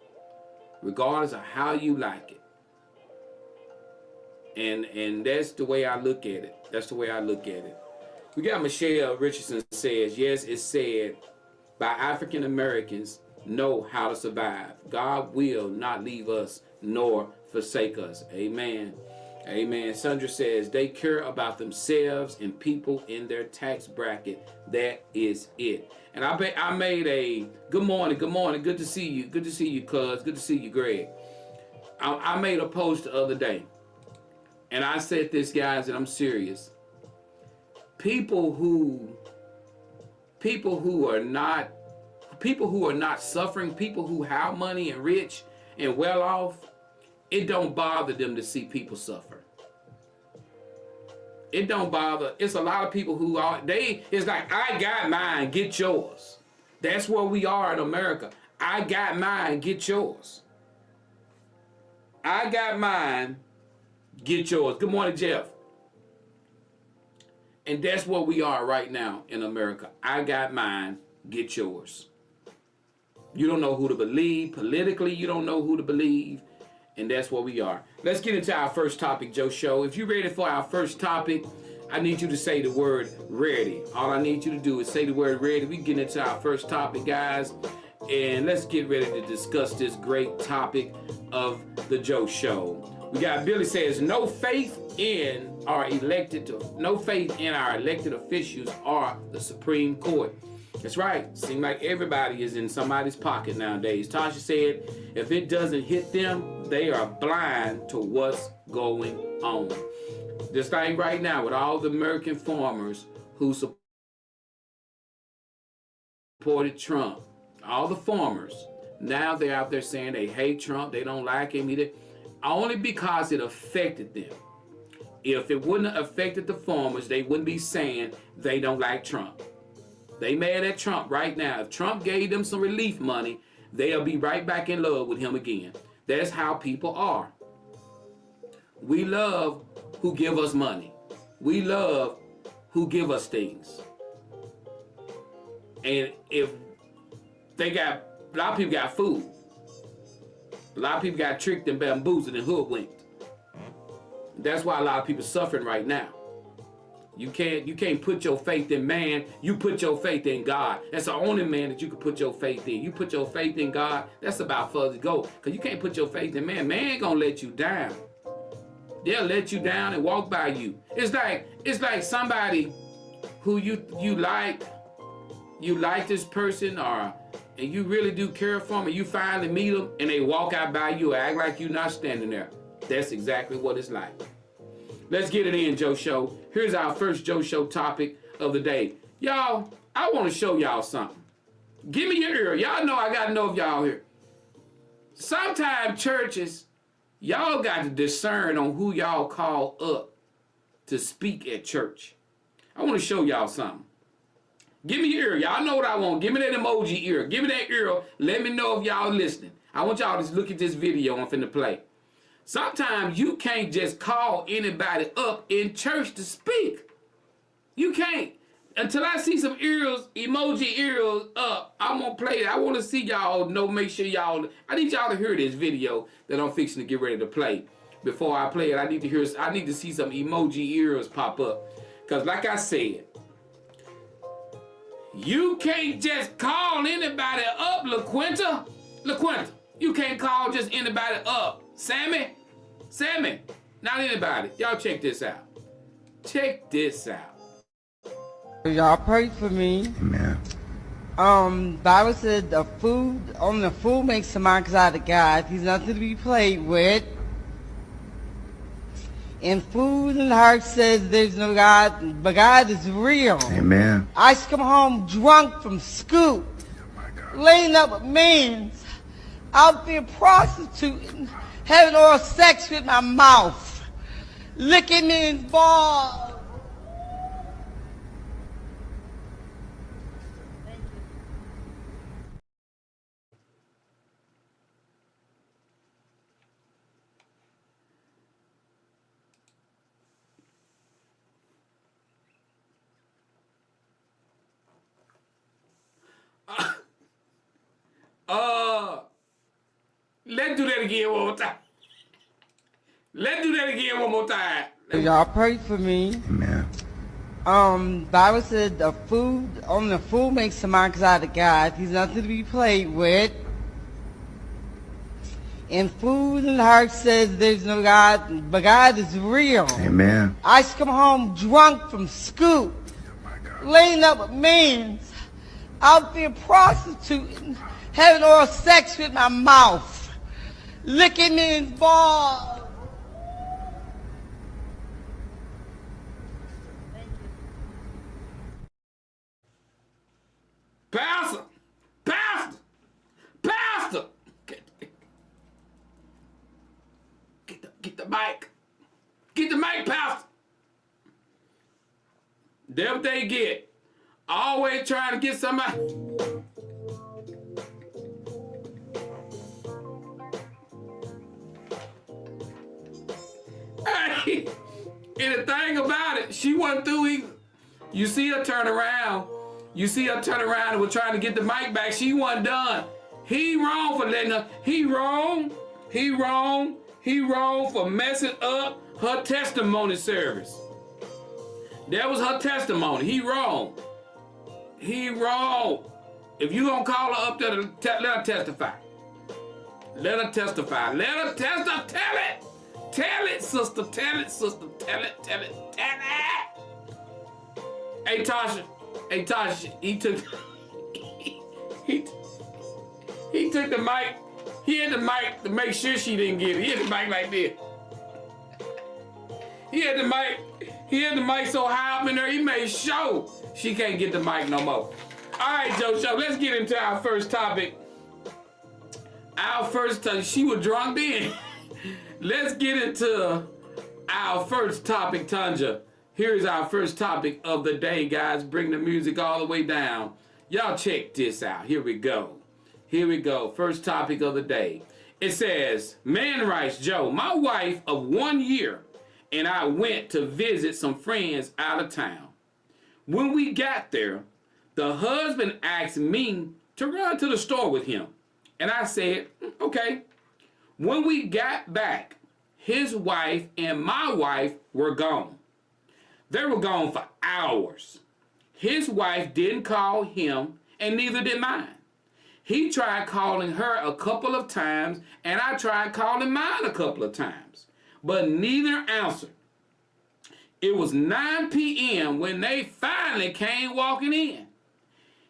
regardless of how you like it. And that's the way I look at it. That's the way I look at it. We got Michelle Richardson says, yes, it's said by African Americans know how to survive. God will not leave us nor forsake us. Amen. Amen. Sandra says they care about themselves and people in their tax bracket. That is it. And I made a good morning, good to see you, cuz, good to see you, Greg. I made a post the other day, and I said this, guys, and I'm serious. People who are not suffering, people who have money and rich and well off, it don't bother them to see people suffer. It don't bother. It's a lot of people who are, it's like, I got mine, get yours. That's where we are in America. I got mine, get yours. I got mine, get yours. Good morning, Jeff. And that's where we are right now in America. I got mine, get yours. You don't know who to believe. Politically, you don't know who to believe. And that's where we are. Let's get into our first topic, Joe Show. If you're ready for our first topic, I need you to say the word ready. All I need you to do is say the word ready. We get into our first topic, guys. And let's get ready to discuss this great topic of the Joe Show. We got Billy says, no faith in our elected officials or the Supreme Court. That's right. Seems like everybody is in somebody's pocket nowadays. Tasha said, if it doesn't hit them, they are blind to what's going on. Just like right now with all the American farmers who supported Trump. All the farmers, now they're out there saying they hate Trump, they don't like him either, only because it affected them. If it wouldn't have affected the farmers, they wouldn't be saying they don't like Trump. They mad at Trump right now. If Trump gave them some relief money, they'll be right back in love with him again. That's how people are. We love who give us money. We love who give us things. And if a lot of people got food. A lot of people got tricked and bamboozled and hoodwinked. That's why a lot of people are suffering right now. You can't put your faith in man. You put your faith in God. That's the only man that you can put your faith in. You put your faith in God, that's about further to go. Because you can't put your faith in man. Man ain't gonna let you down. They'll let you down and walk by you. It's like somebody who you like this person, and you really do care for them, and you finally meet them and they walk out by you and act like you're not standing there. That's exactly what it's like. Let's get it in, Joe Show. Here's our first Joe Show topic of the day. Y'all, I want to show y'all something. Give me your ear. Y'all know I got to know if y'all here. Sometimes churches, y'all got to discern on who y'all call up to speak at church. I want to show y'all something. Give me your ear. Y'all know what I want. Give me that emoji ear. Give me that ear. Let me know if y'all listening. I want y'all to look at this video I'm finna play. Sometimes you can't just call anybody up in church to speak. You can't. Until I see some ears, emoji ears up, I'm gonna play it. I want to see y'all know, make sure y'all, I need y'all to hear this video that I'm fixing to get ready to play. Before I play it, I need to see some emoji ears pop up. Because like I said, you can't just call anybody up, LaQuinta. LaQuinta, you can't call just anybody up. Sammy, not anybody. Y'all check this out. Check this out. Y'all pray for me. Amen. Bible said only the fool makes the marks out of God. He's nothing to be played with. And food and heart says there's no God, but God is real. Amen. I used to come home drunk from school, laying up with men, out there prostituting, having oral sex with my mouth, licking men's balls. let's do that again one more time. Let's do that again one more time. Y'all pray for me. Amen. Bible said only the fool makes some marks out of God. He's nothing to be played with. And food and heart says there's no God, but God is real. Amen. I used to come home drunk from school, laying up with men, out there prostituting, having oral sex with my mouth, licking men's balls. Pastor! Pastor! Pastor! Get the mic. Get the mic, Pastor. That's what they get. Always trying to get somebody. Hey, and the thing about it, she wasn't through either. You see her turn around. You see her turn around and was trying to get the mic back. She wasn't done. He wrong for letting her. He wrong. He wrong. He wrong for messing up her testimony service. That was her testimony. He wrong. He wrong. If you gonna call her up there, let her testify. Let her testify. Let her testify. Tell it. Tell it, sister. Tell it, sister. Tell it. Tell it. Tell it. Hey, Tasha. Hey, Tasha. He took the mic. He had the mic to make sure she didn't get it. He had the mic like this. He had the mic so high up in there, he made sure she can't get the mic no more. All right, Joe Show, let's get into our first topic. She was drunk then. Let's get into our first topic, Tanja. Here's our first topic of the day, guys. Bring the music all the way down. Y'all check this out. Here we go. Here we go. First topic of the day. It says, man writes, Joe, my wife of 1 year and I went to visit some friends out of town. When we got there, the husband asked me to run to the store with him. And I said, okay. When we got back, his wife and my wife were gone. They were gone for hours. His wife didn't call him and neither did mine. He tried calling her a couple of times, and I tried calling mine a couple of times, but neither answered. It was 9 p.m. when they finally came walking in.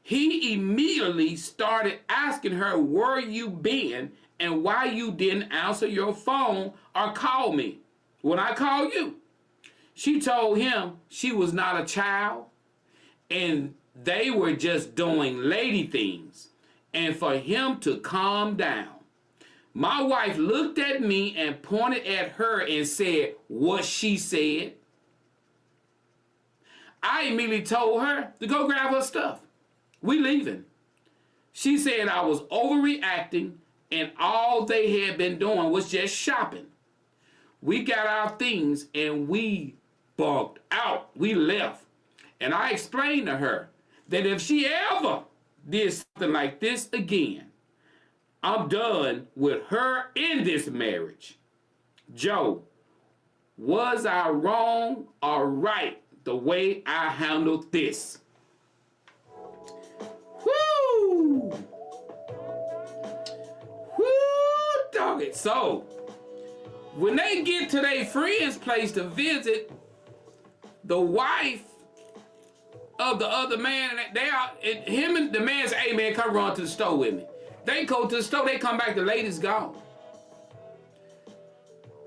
He immediately started asking her where you been and why you didn't answer your phone or call me when I called you. She told him she was not a child and they were just doing lady things, and for him to calm down. My wife looked at me and pointed at her and said what she said. I immediately told her to go grab her stuff. We leaving. She said I was overreacting and all they had been doing was just shopping. We got our things and we bugged out. We left. And I explained to her that if she ever did something like this again, I'm done with her in this marriage. Joe, was I wrong or right the way I handled this? Woo! Woo, dog it. So, when they get to their friend's place to visit, the wife of the other man, him and the man say, hey man, come run to the store with me. They go to the store, they come back, the lady's gone.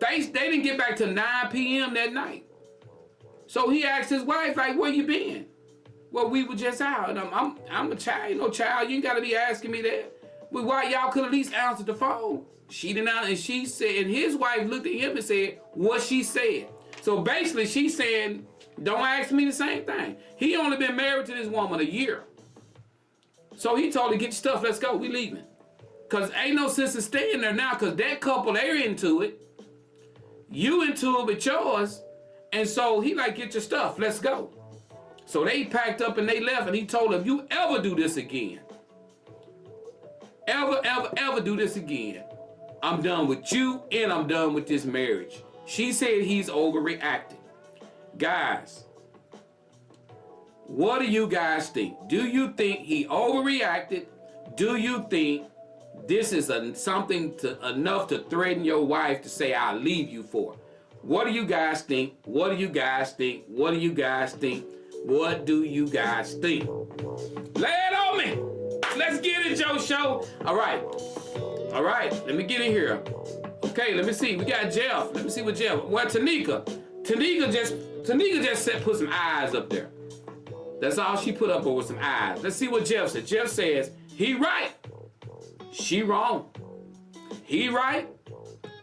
They didn't get back till 9 p.m. that night. So he asked his wife, like, where you been? Well, we were just out. And I'm a child, no child, you ain't gotta be asking me that. Well, why y'all could at least answer the phone? She didn't answer, and she said, and his wife looked at him and said what she said. So basically she's saying, don't ask me the same thing. He only been married to this woman a year. So he told her, get your stuff, let's go, we leaving. Because ain't no sense in staying there now, because that couple, they're into it. You into it with yours. And so he like, get your stuff, let's go. So they packed up and they left, and he told her, if you ever do this again, ever do this again, I'm done with you and I'm done with this marriage. She said he's overreacting. Guys, what do you guys think? Do you think he overreacted? Do you think this is something enough to threaten your wife to say, I'll leave you for? What do you guys think? What do you guys think? What do you guys think? What do you guys think? Lay it on me. Let's get it, Joe Show. All right. All right. Let me get in here. Okay, let me see. We got Jeff. Let me see what Jeff. Well, Tanika just said put some eyes up there. That's all she put up with, some eyes. Let's see what Jeff said. Jeff says, he right. She wrong. He right.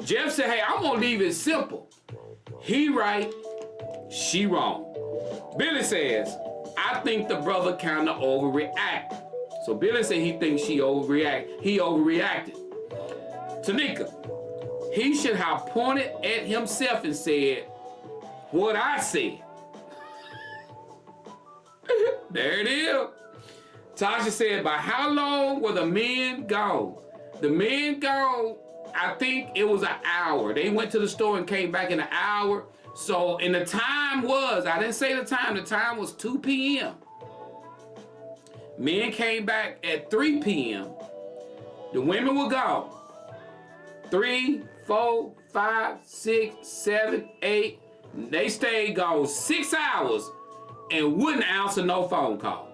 Jeff said, hey, I'm gonna leave it simple. He right. She wrong. Billy says, I think the brother kinda overreacted. So Billy said he thinks she overreacted. He overreacted. Tanika, he should have pointed at himself and said, what I said. There it is. Tasha said, by how long were the men gone? The men gone, I think it was an hour. They went to the store and came back in an hour. So, and the time was, I didn't say the time was 2 p.m. Men came back at 3 p.m. The women were gone. 3, 4, 5, 6, 7, 8. They stayed gone 6 hours and wouldn't answer no phone call.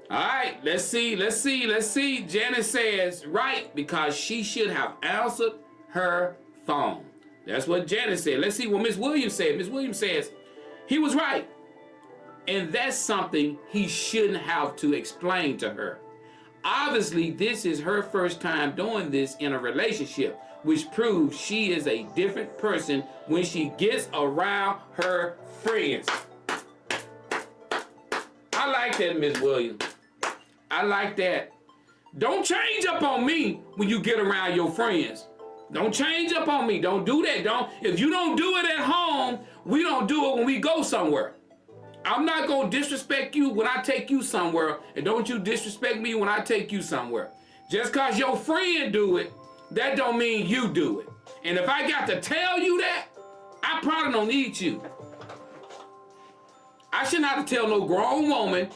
All right, let's see. Janice says, right, because she should have answered her phone. That's what Janice said. Let's see what Miss Williams said. Miss Williams says, he was right. And that's something he shouldn't have to explain to her. Obviously, this is her first time doing this in a relationship, which proves she is a different person when she gets around her friends. I like that, Miss Williams. I like that. Don't change up on me when you get around your friends. Don't change up on me. Don't do that. If you don't do it at home, we don't do it when we go somewhere. I'm not going to disrespect you when I take you somewhere, and don't you disrespect me when I take you somewhere. Just because your friend do it, that don't mean you do it. And if I got to tell you that, I probably don't need you. I shouldn't have to tell no grown woman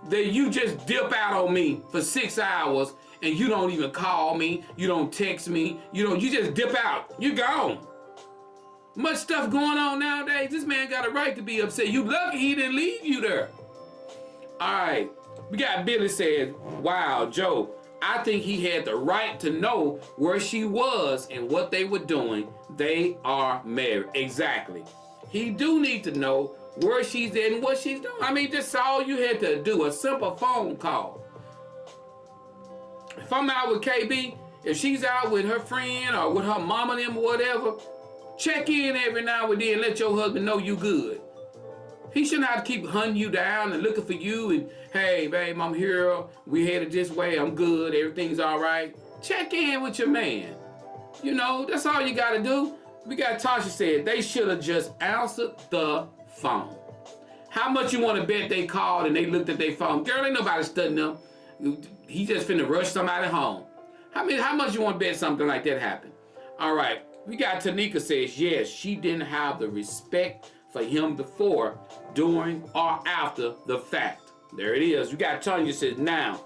that you just dip out on me for 6 hours and you don't even call me, you don't text me, you just dip out. You gone. Much stuff going on nowadays. This man got a right to be upset. You lucky he didn't leave you there. All right. We got Billy says, wow, Joe, I think he had the right to know where she was and what they were doing. They are married. Exactly. He do need to know where she's at and what she's doing. I mean, that's all you had to do, a simple phone call. If I'm out with KB, if she's out with her friend or with her mama and them or whatever, check in every now and then, let your husband know you good. He shouldn't have to keep hunting you down and looking for you and, hey, babe, I'm here. We headed this way. I'm good. Everything's all right. Check in with your man. You know, that's all you got to do. We got Tasha said they should have just answered the phone. How much you want to bet they called and they looked at their phone? Girl, ain't nobody studying them. He just finna rush somebody home. How much you want to bet something like that happened? All right. We got Tanika says, yes, she didn't have the respect for him before, during, or after the fact. There it is. We got Tanya says, now,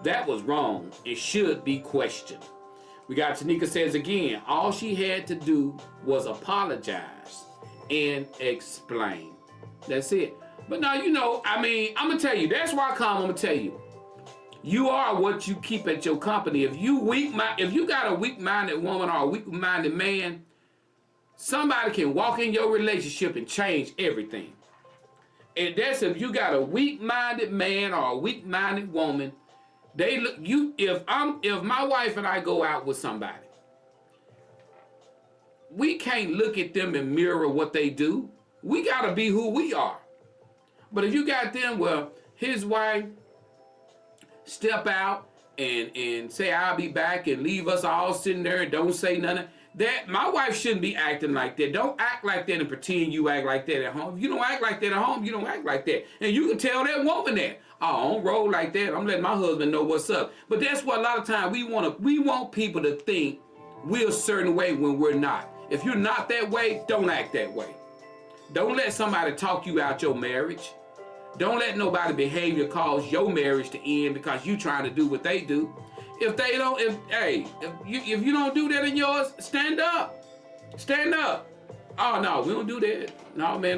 that was wrong. It should be questioned. We got Tanika says again, all she had to do was apologize and explain. That's it. But now, you know, I mean, I'm going to tell you, that's why I'm going to tell you. You are what you keep at your company. If you got a weak-minded woman or a weak-minded man, somebody can walk in your relationship and change everything. And that's if you got a weak-minded man or a weak-minded woman. If my wife and I go out with somebody, we can't look at them and mirror what they do. We gotta be who we are. But if you got them, well, his wife step out and say I'll be back and leave us all sitting there and don't say nothing, that my wife shouldn't be acting like that. Don't act like that and pretend you act like that at home. If you don't act like that at home, you don't act like that. And you can tell that woman that. Oh, I don't roll like that. I'm letting my husband know what's up. But that's what a lot of times we want people to think we're a certain way when we're not. If you're not that way, don't act that way. Don't let somebody talk you out your marriage. Don't let nobody behavior cause your marriage to end because you trying to do what they do. If they don't, if you don't do that in yours, stand up. Stand up. Oh no, we don't do that. No man,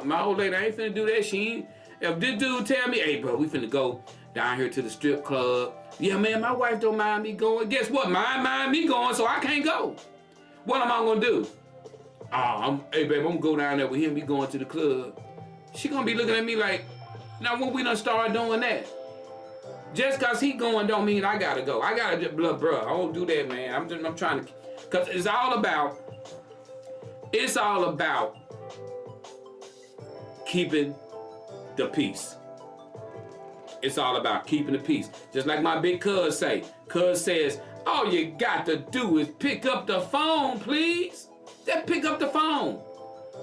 my old lady ain't finna do that. She ain't. If this dude tell me, hey bro, we finna go down here to the strip club. Yeah man, my wife don't mind me going. Guess what? Mind me going, so I can't go. What am I gonna do? Hey babe, I'm gonna go down there with him. We going to the club. She gonna be looking at me like, now when we done start doing that? Just cause he going don't mean I gotta go. I gotta just, bruh, I don't do that, man. I'm trying to, cause it's all about keeping the peace. It's all about keeping the peace. Just like my big cuz say. Cuz says, all you got to do is pick up the phone, please. Just pick up the phone.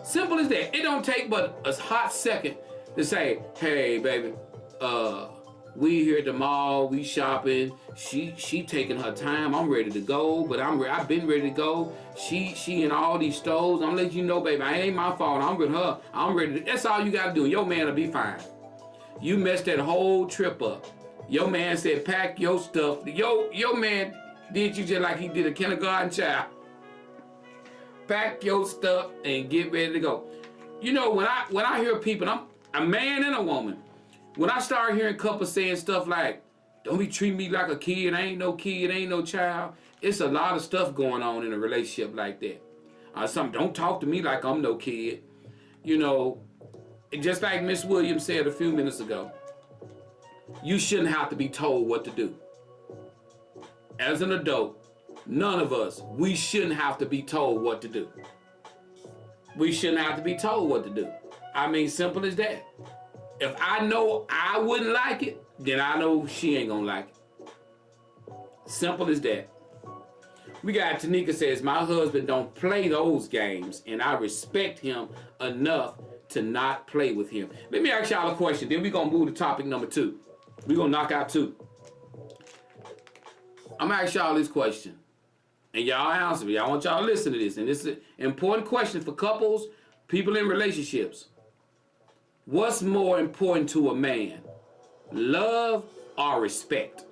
Simple as that. It don't take but a hot second to say, hey baby, we here at the mall, we shopping. She taking her time. I'm ready to go, but I've been ready to go. She in all these stores. I'm letting you know, baby, it ain't my fault. I'm with her. I'm ready to, that's all you gotta do. Your man will be fine. You messed that whole trip up. Your man said, pack your stuff. Your man did you just like he did a kindergarten child. Pack your stuff and get ready to go. You know, when I hear people, I'm a man and a woman. When I start hearing couples saying stuff like, don't be treating me like a kid, I ain't no kid, ain't no child. It's a lot of stuff going on in a relationship like that. Don't talk to me like I'm no kid. You know, just like Miss Williams said a few minutes ago, you shouldn't have to be told what to do. As an adult, none of us, we shouldn't have to be told what to do. We shouldn't have to be told what to do. I mean, simple as that. If I know I wouldn't like it, then I know she ain't gonna like it. Simple as that. We got Tanika says, my husband don't play those games and I respect him enough to not play with him. Let me ask y'all a question, then we're gonna move to topic number 2. We're gonna knock out 2. I'm gonna ask y'all this question. And y'all answer me. I want y'all to listen to this. And this is an important question for couples, people in relationships. What's more important to a man? Love or respect?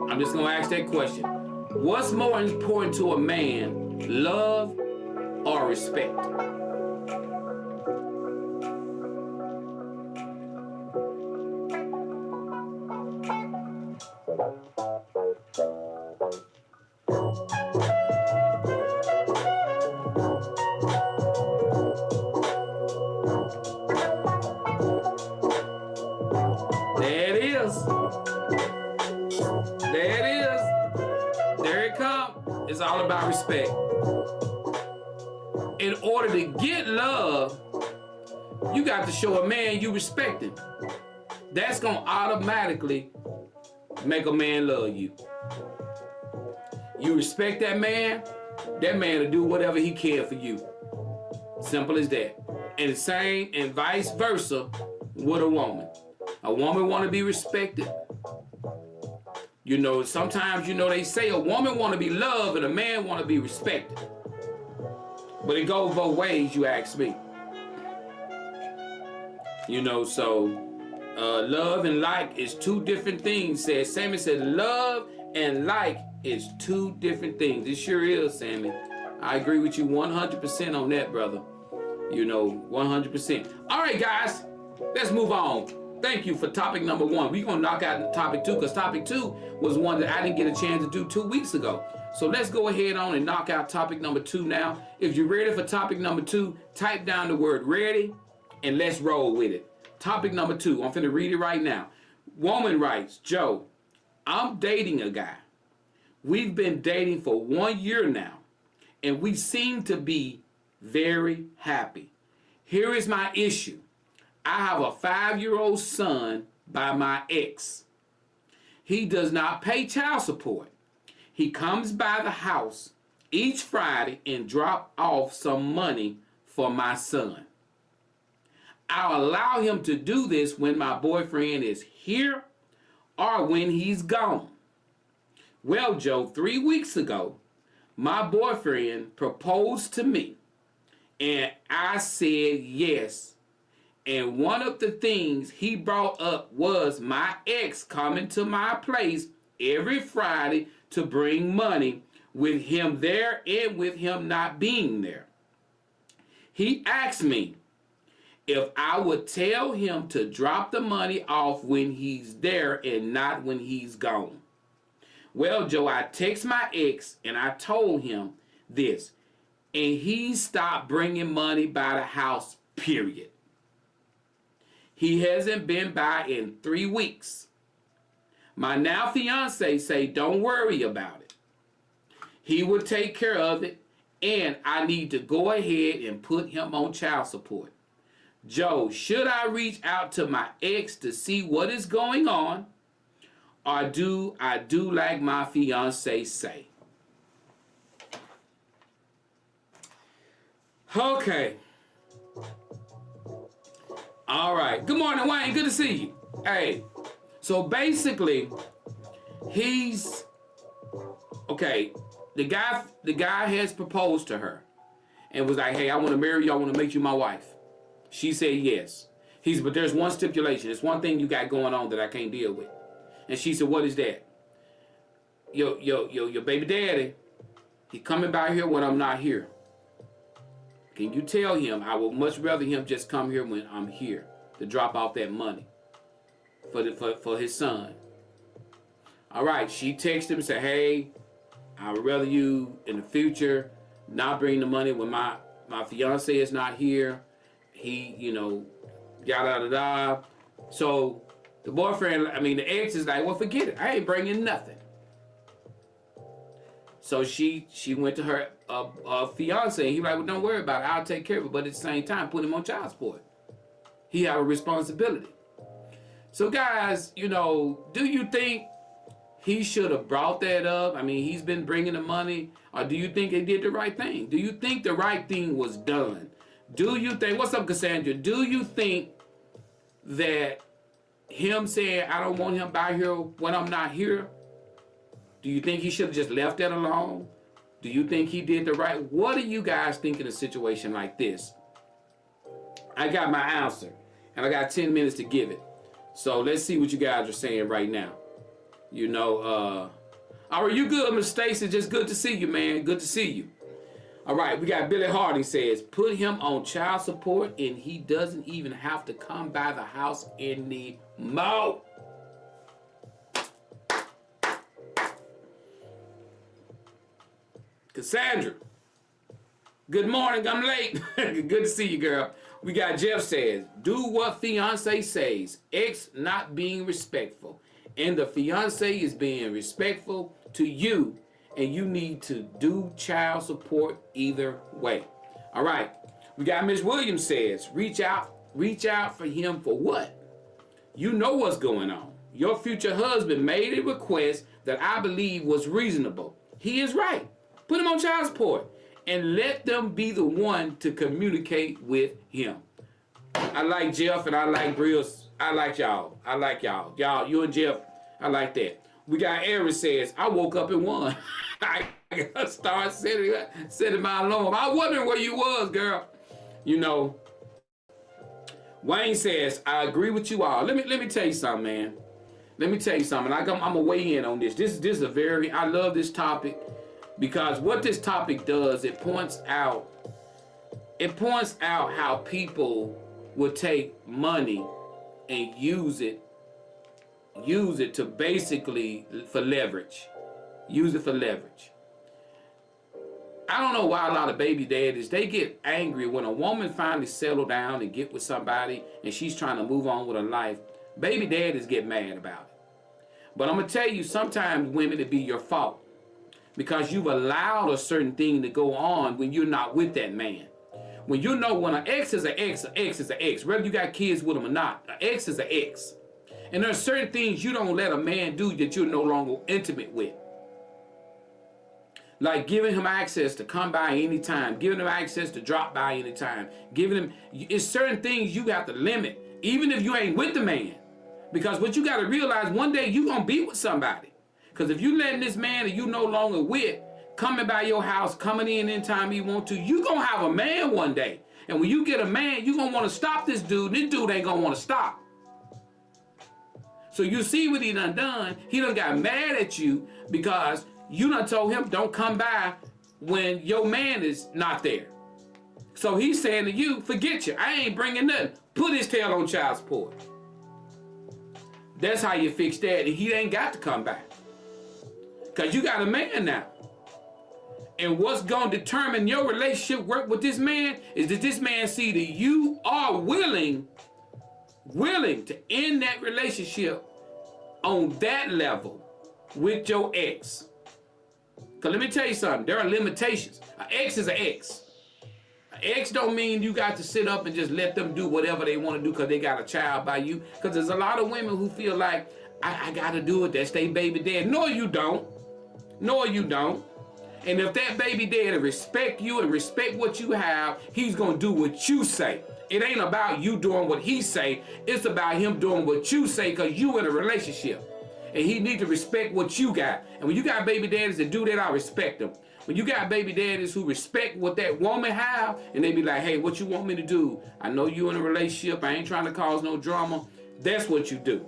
I'm just going to ask that question. What's more important to a man? Love or respect? It's all about respect. In order to get love, you got to show a man you respect him. That's going to automatically make a man love you. You respect that man will do whatever he can for you. Simple as that. And the same and vice versa with a woman. A woman want to be respected. You know, sometimes, you know, they say a woman want to be loved and a man want to be respected. But it goes both ways, you ask me. You know, so love and like is 2 different things. Sammy said love and like is 2 different things. It sure is, Sammy. I agree with you 100% on that, brother. You know, 100%. All right, guys, let's move on. Thank you for topic number 1. We're going to knock out topic 2 because topic 2 was one that I didn't get a chance to do 2 weeks ago. So let's go ahead on and knock out topic number 2 now. If you're ready for topic number 2, type down the word ready and let's roll with it. Topic number 2, I'm finna read it right now. Woman writes, Joe, I'm dating a guy. We've been dating for 1 year now and we seem to be very happy. Here is my issue. I have a 5-year-old son by my ex. he does not pay child support. He comes by the house each Friday and drop off some money for my son. I'll allow him to do this when my boyfriend is here or when he's gone. Well, Joe, 3 weeks ago, my boyfriend proposed to me, and I said yes. And one of the things he brought up was my ex coming to my place every Friday to bring money, with him there and with him not being there. He asked me if I would tell him to drop the money off when he's there and not when he's gone. Well, Joe, I text my ex and I told him this, and he stopped bringing money by the house, period. He hasn't been by in 3 weeks. My now fiance say, don't worry about it. He will take care of it, and I need to go ahead and put him on child support. Joe, should I reach out to my ex to see what is going on, or do I do like my fiance say? Okay. All right. Good morning, Wayne. Good to see you. Hey, so basically, he's okay. The guy has proposed to her and was like, hey, I want to marry you. I want to make you my wife. She said yes. But there's one stipulation. There's one thing you got going on that I can't deal with. And she said, what is that? Your baby daddy, he coming by here when I'm not here. Can you tell him I would much rather him just come here when I'm here to drop off that money for his son? All right, she texted him and said, hey, I would rather you in the future not bring the money when my fiance is not here. He, yada, yada, yada. So the the ex is like, well, forget it. I ain't bringing nothing. So she went to her fiance, and he like, well, don't worry about it. I'll take care of it. But at the same time, put him on child support. He have a responsibility. So guys, do you think he should have brought that up? I mean, he's been bringing the money. Or do you think he did the right thing? Do you think the right thing was done? Do you think, what's up, Cassandra? Do you think that him saying, I don't want him by here when I'm not here, do you think he should have just left that alone? Do you think he did the right? What do you guys think in a situation like this? I got my answer, and I got 10 minutes to give it. So let's see what you guys are saying right now. Are you good, Miss Stacy? Just good to see you, man. Good to see you. All right, we got Billy Harding says, put him on child support and he doesn't even have to come by the house anymore. Cassandra, good morning, I'm late. Good to see you, girl. We got Jeff says, do what fiance says, ex not being respectful. And the fiance is being respectful to you, and you need to do child support either way. All right. We got Miss Williams says, reach out for him for what? You know what's going on. Your future husband made a request that I believe was reasonable. He is right. Put him on child support and let them be the one to communicate with him. I like Jeff and I like Brills. I like y'all. Y'all, you and Jeff, I like that. We got Aaron says, I woke up and won. I started setting my alarm. I wondering where you was, girl. Wayne says, I agree with you all. Let me tell you something, man. Let me tell you something. I'm gonna weigh in on this. This is I love this topic because what this topic does, it points out how people will take money and use it to basically for leverage. Use it for leverage. I don't know why a lot of baby daddies, they get angry when a woman finally settle down and get with somebody and she's trying to move on with her life. Baby daddies get mad about it. But I'm going to tell you, sometimes women, it be your fault because you've allowed a certain thing to go on when you're not with that man. When when an ex is an ex, an ex is an ex. Whether you got kids with them or not, an ex is an ex. And there are certain things you don't let a man do that you're no longer intimate with. Like giving him access to come by anytime, giving him access to drop by anytime, giving him, it's certain things you have to limit, even if you ain't with the man. Because what you got to realize, one day you going to be with somebody. Because if you letting this man that you no longer with coming by your house, coming in anytime he want to, you going to have a man one day. And when you get a man, you going to want to stop this dude. This dude ain't going to want to stop. So you see what he done. He done got mad at you because you done told him don't come by when your man is not there. So he's saying to you, forget you. I ain't bringing nothing. Put his tail on child support. That's how you fix that. And he ain't got to come back. Because you got a man now. And what's going to determine your relationship work with this man is that this man see that you are willing to end that relationship on that level with your ex. Because let me tell you something. There are limitations. An ex is an ex. An ex don't mean you got to sit up and just let them do whatever they want to do because they got a child by you. Because there's a lot of women who feel like, I got to do it. That's their baby dad. No, you don't. No, you don't. And if that baby daddy respect you and respect what you have, he's going to do what you say. It ain't about you doing what he say. It's about him doing what you say because you in a relationship. And he need to respect what you got. And when you got baby daddies that do that, I respect them. When you got baby daddies who respect what that woman have, and they be like, hey, what you want me to do? I know you in a relationship. I ain't trying to cause no drama. That's what you do.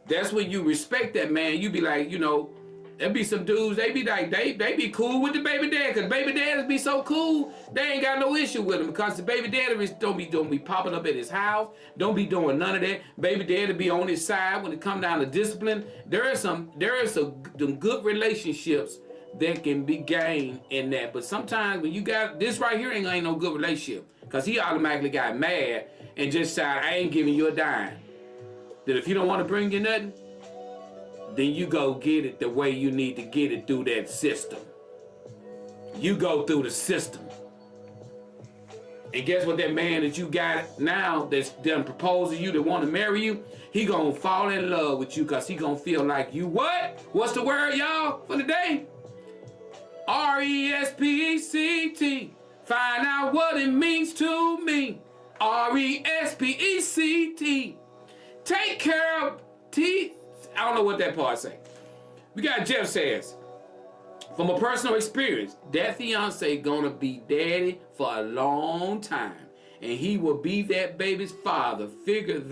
That's when you respect that man. You be like, you know, there be some dudes, they be like, they be cool with the baby dad, because baby daddies be so cool, they ain't got no issue with him, because the baby daddy don't be popping up at his house, don't be doing none of that. Baby daddy be on his side when it come down to discipline. There are some good relationships that can be gained in that. But sometimes when you got this right here, ain't no good relationship, because he automatically got mad and just said, I ain't giving you a dime. That if you don't want to bring you nothing, then you go get it the way you need to get it through that system. You go through the system. And guess what? That man that you got now that's done proposed to you, that want to marry you, he gonna fall in love with you because he gonna feel like you what? What's the word, y'all, for the day? R-E-S-P-E-C-T. Find out what it means to me. R-E-S-P-E-C-T. Take care of teeth. I don't know what that part say. We got Jeff says, from a personal experience, that fiance gonna be daddy for a long time, and he will be that baby's father. And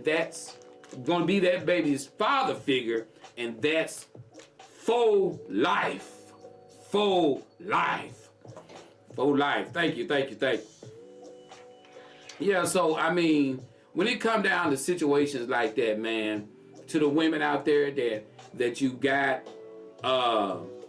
that's gonna be that baby's father figure, and that's full life. Full life. Full life. Thank you. Yeah, so I mean, when it come down to situations like that, man, to the women out there that you got,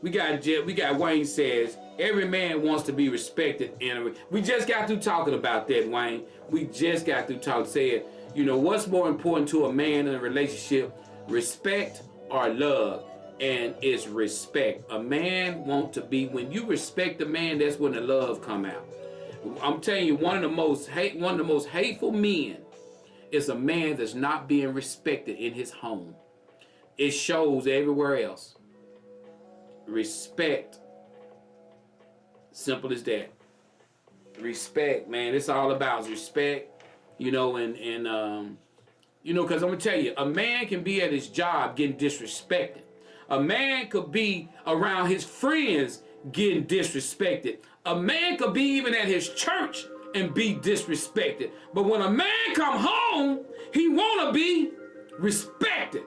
we got Wayne says every man wants to be respected. And we just got through talking about that, Wayne. We just got through talking, saying, you know, what's more important to a man in a relationship, respect or love? And it's respect. A man want to be, when you respect a man, that's when the love come out. I'm telling you, one of the most hateful men is a man that's not being respected in his home. It shows everywhere else. Respect. Simple as that. Respect, man. It's all about respect. You know, and you know, because I'm gonna tell you, a man can be at his job getting disrespected. A man could be around his friends getting disrespected. A man could be even at his church and be disrespected. But when a man come home, he want to be respected.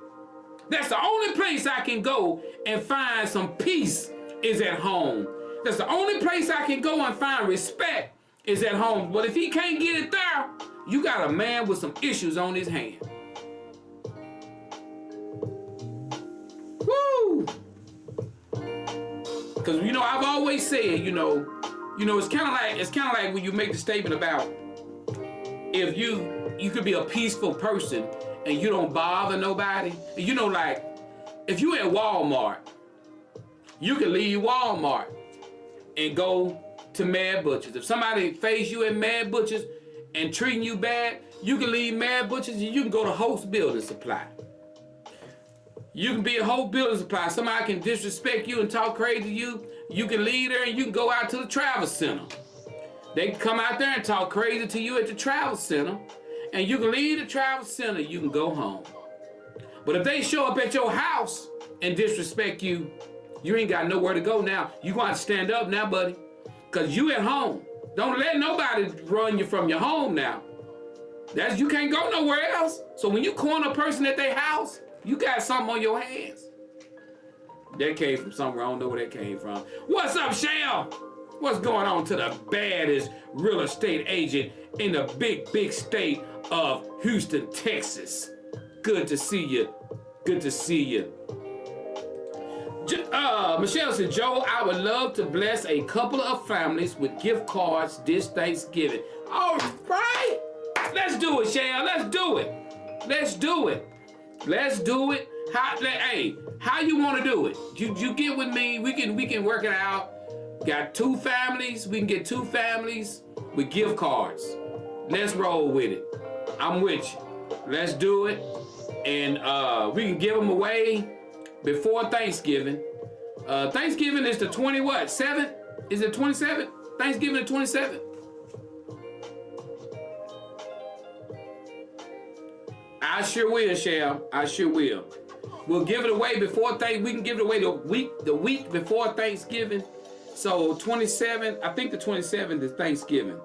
That's the only place I can go and find some peace is at home. That's the only place I can go and find respect is at home. But if he can't get it there, you got a man with some issues on his hand. Woo! Because, you know, I've always said, you know, it's kind of like when you make the statement about if you could be a peaceful person and you don't bother nobody. You know, like if you at Walmart, you can leave Walmart and go to Mad Butchers. If somebody face you at Mad Butchers and treating you bad, You can leave Mad Butchers and you can go to Host Building Supply. You can be a whole building supply. Somebody can disrespect you and talk crazy to you. You can leave there and you can go out to the travel center. They can come out there and talk crazy to you at the travel center. And you can leave the travel center, you can go home. But if they show up at your house and disrespect you, you ain't got nowhere to go now. You gonna have to stand up now, buddy. Cause you at home. Don't let nobody run you from your home now. You can't go nowhere else. So when you corner a person at their house, you got something on your hands. That came from somewhere. I don't know where that came from. What's up, Shell? What's going on to the baddest real estate agent in the big state of Houston, Texas? Good to see you. Good to see you. Michelle said, Joe, I would love to bless a couple of families with gift cards this Thanksgiving. All right. Let's do it, Shell. Let's do it. Let's do it. Let's do it. How you want to do it? You get with me. We can work it out. Got 2 families. We can get 2 families with gift cards. Let's roll with it. I'm with you. Let's do it. And we can give them away before Thanksgiving. Thanksgiving is the 7th? Is it 27th? Thanksgiving the 27th. I sure will, Shell. I sure will. We'll give it away before we can give it away the week before Thanksgiving. So 27th, I think the 27th is Thanksgiving.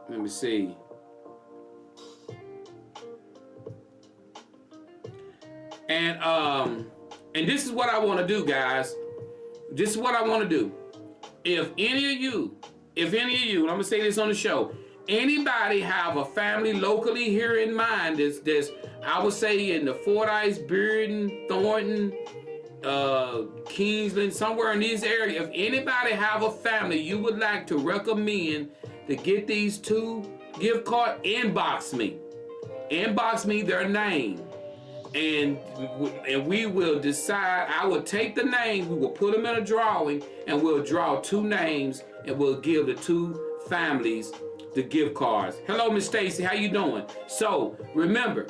Let me see. And this is what I want to do, guys. This is what I want to do. If any of you, and I'm gonna say this on the show, anybody have a family locally here in mind that's I would say in the Fordyce, Bearden, Thornton, Kingsland, somewhere in these areas, if anybody have a family you would like to recommend to get these 2 gift cards, inbox me their name, and we will decide. I will take the names, we will put them in a drawing, and we'll draw 2 names, and we'll give the 2 families the gift cards. Hello, Miss Stacy, how you doing? So remember,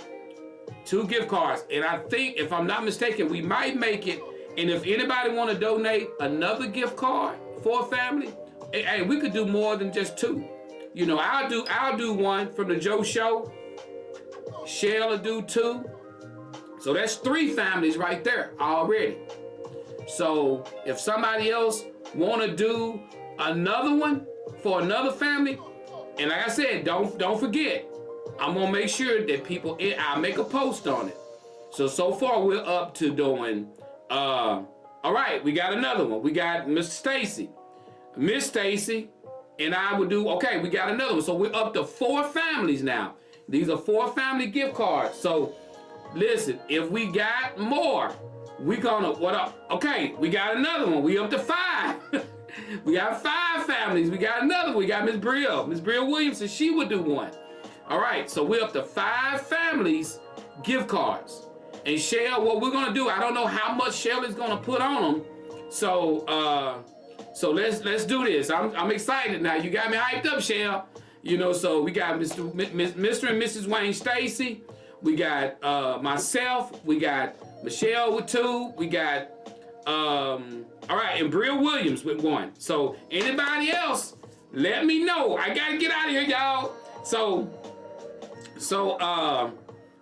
2 gift cards, and I think, if I'm not mistaken, we might make it. And if anybody want to donate another gift card for a family, hey, we could do more than just 2. You know, I'll do 1 from the Joe Show. Shell will do 2. So that's 3 families right there already. So if somebody else want to do another one for another family, and like I said, don't forget, I'm gonna make sure that I'll make a post on it. So far we're up to doing. All right, we got another one. We got Miss Stacy, and I would do. Okay, we got another one. So we're up to 4 families now. These are 4 family gift cards. So listen, if we got more, we gonna what up? Okay, we got another one. We up to 5. We got 5 families. We got another one. We got Miss Brielle Williamson. She would do 1. All right, so we're up to 5 families gift cards. And Shell, what we're gonna do, I don't know how much Shell is gonna put on them. So let's do this. I'm excited now. You got me hyped up, Shell. You know, so we got Mr. and Mrs. Wayne Stacy. We got myself. We got Michelle with 2. We got all right, and Brielle Williams with 1. So anybody else, let me know. I gotta get out of here, y'all. So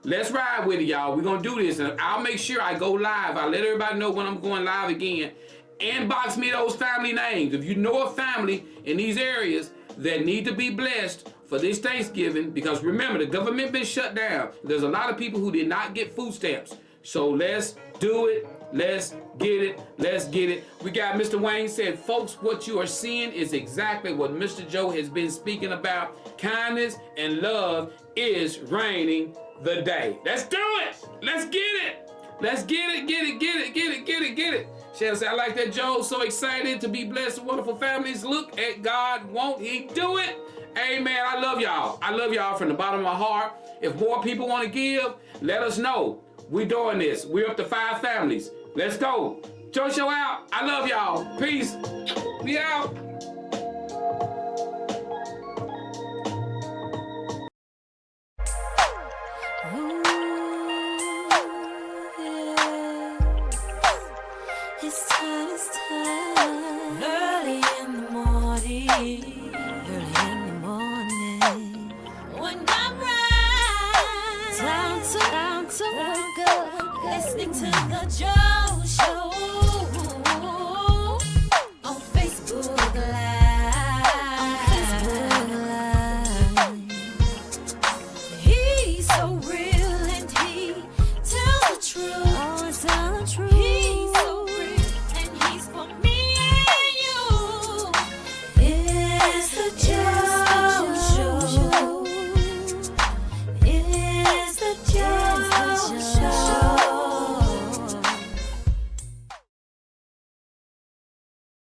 let's ride with it, y'all. We're gonna do this, and I'll make sure I go live. I'll let everybody know when I'm going live again. Inbox me those family names. If you know a family in these areas that need to be blessed for this Thanksgiving, because remember, the government been shut down. There's a lot of people who did not get food stamps. So let's do it. Let's get it. Let's get it. We got Mr. Wayne said, folks, what you are seeing is exactly what Mr. Joe has been speaking about. Kindness and love is reigning the day. Let's do it. Let's get it. Let's get it. Get it. Shell said, I like that, Joe. So excited to be blessed with wonderful families. Look at God. Won't he do it? Amen. I love y'all. I love y'all from the bottom of my heart. If more people want to give, let us know. We're doing this. We're up to 5 families. Let's go. Joe Show out. I love y'all. Peace. We out. so good. Listening to the Joe Show.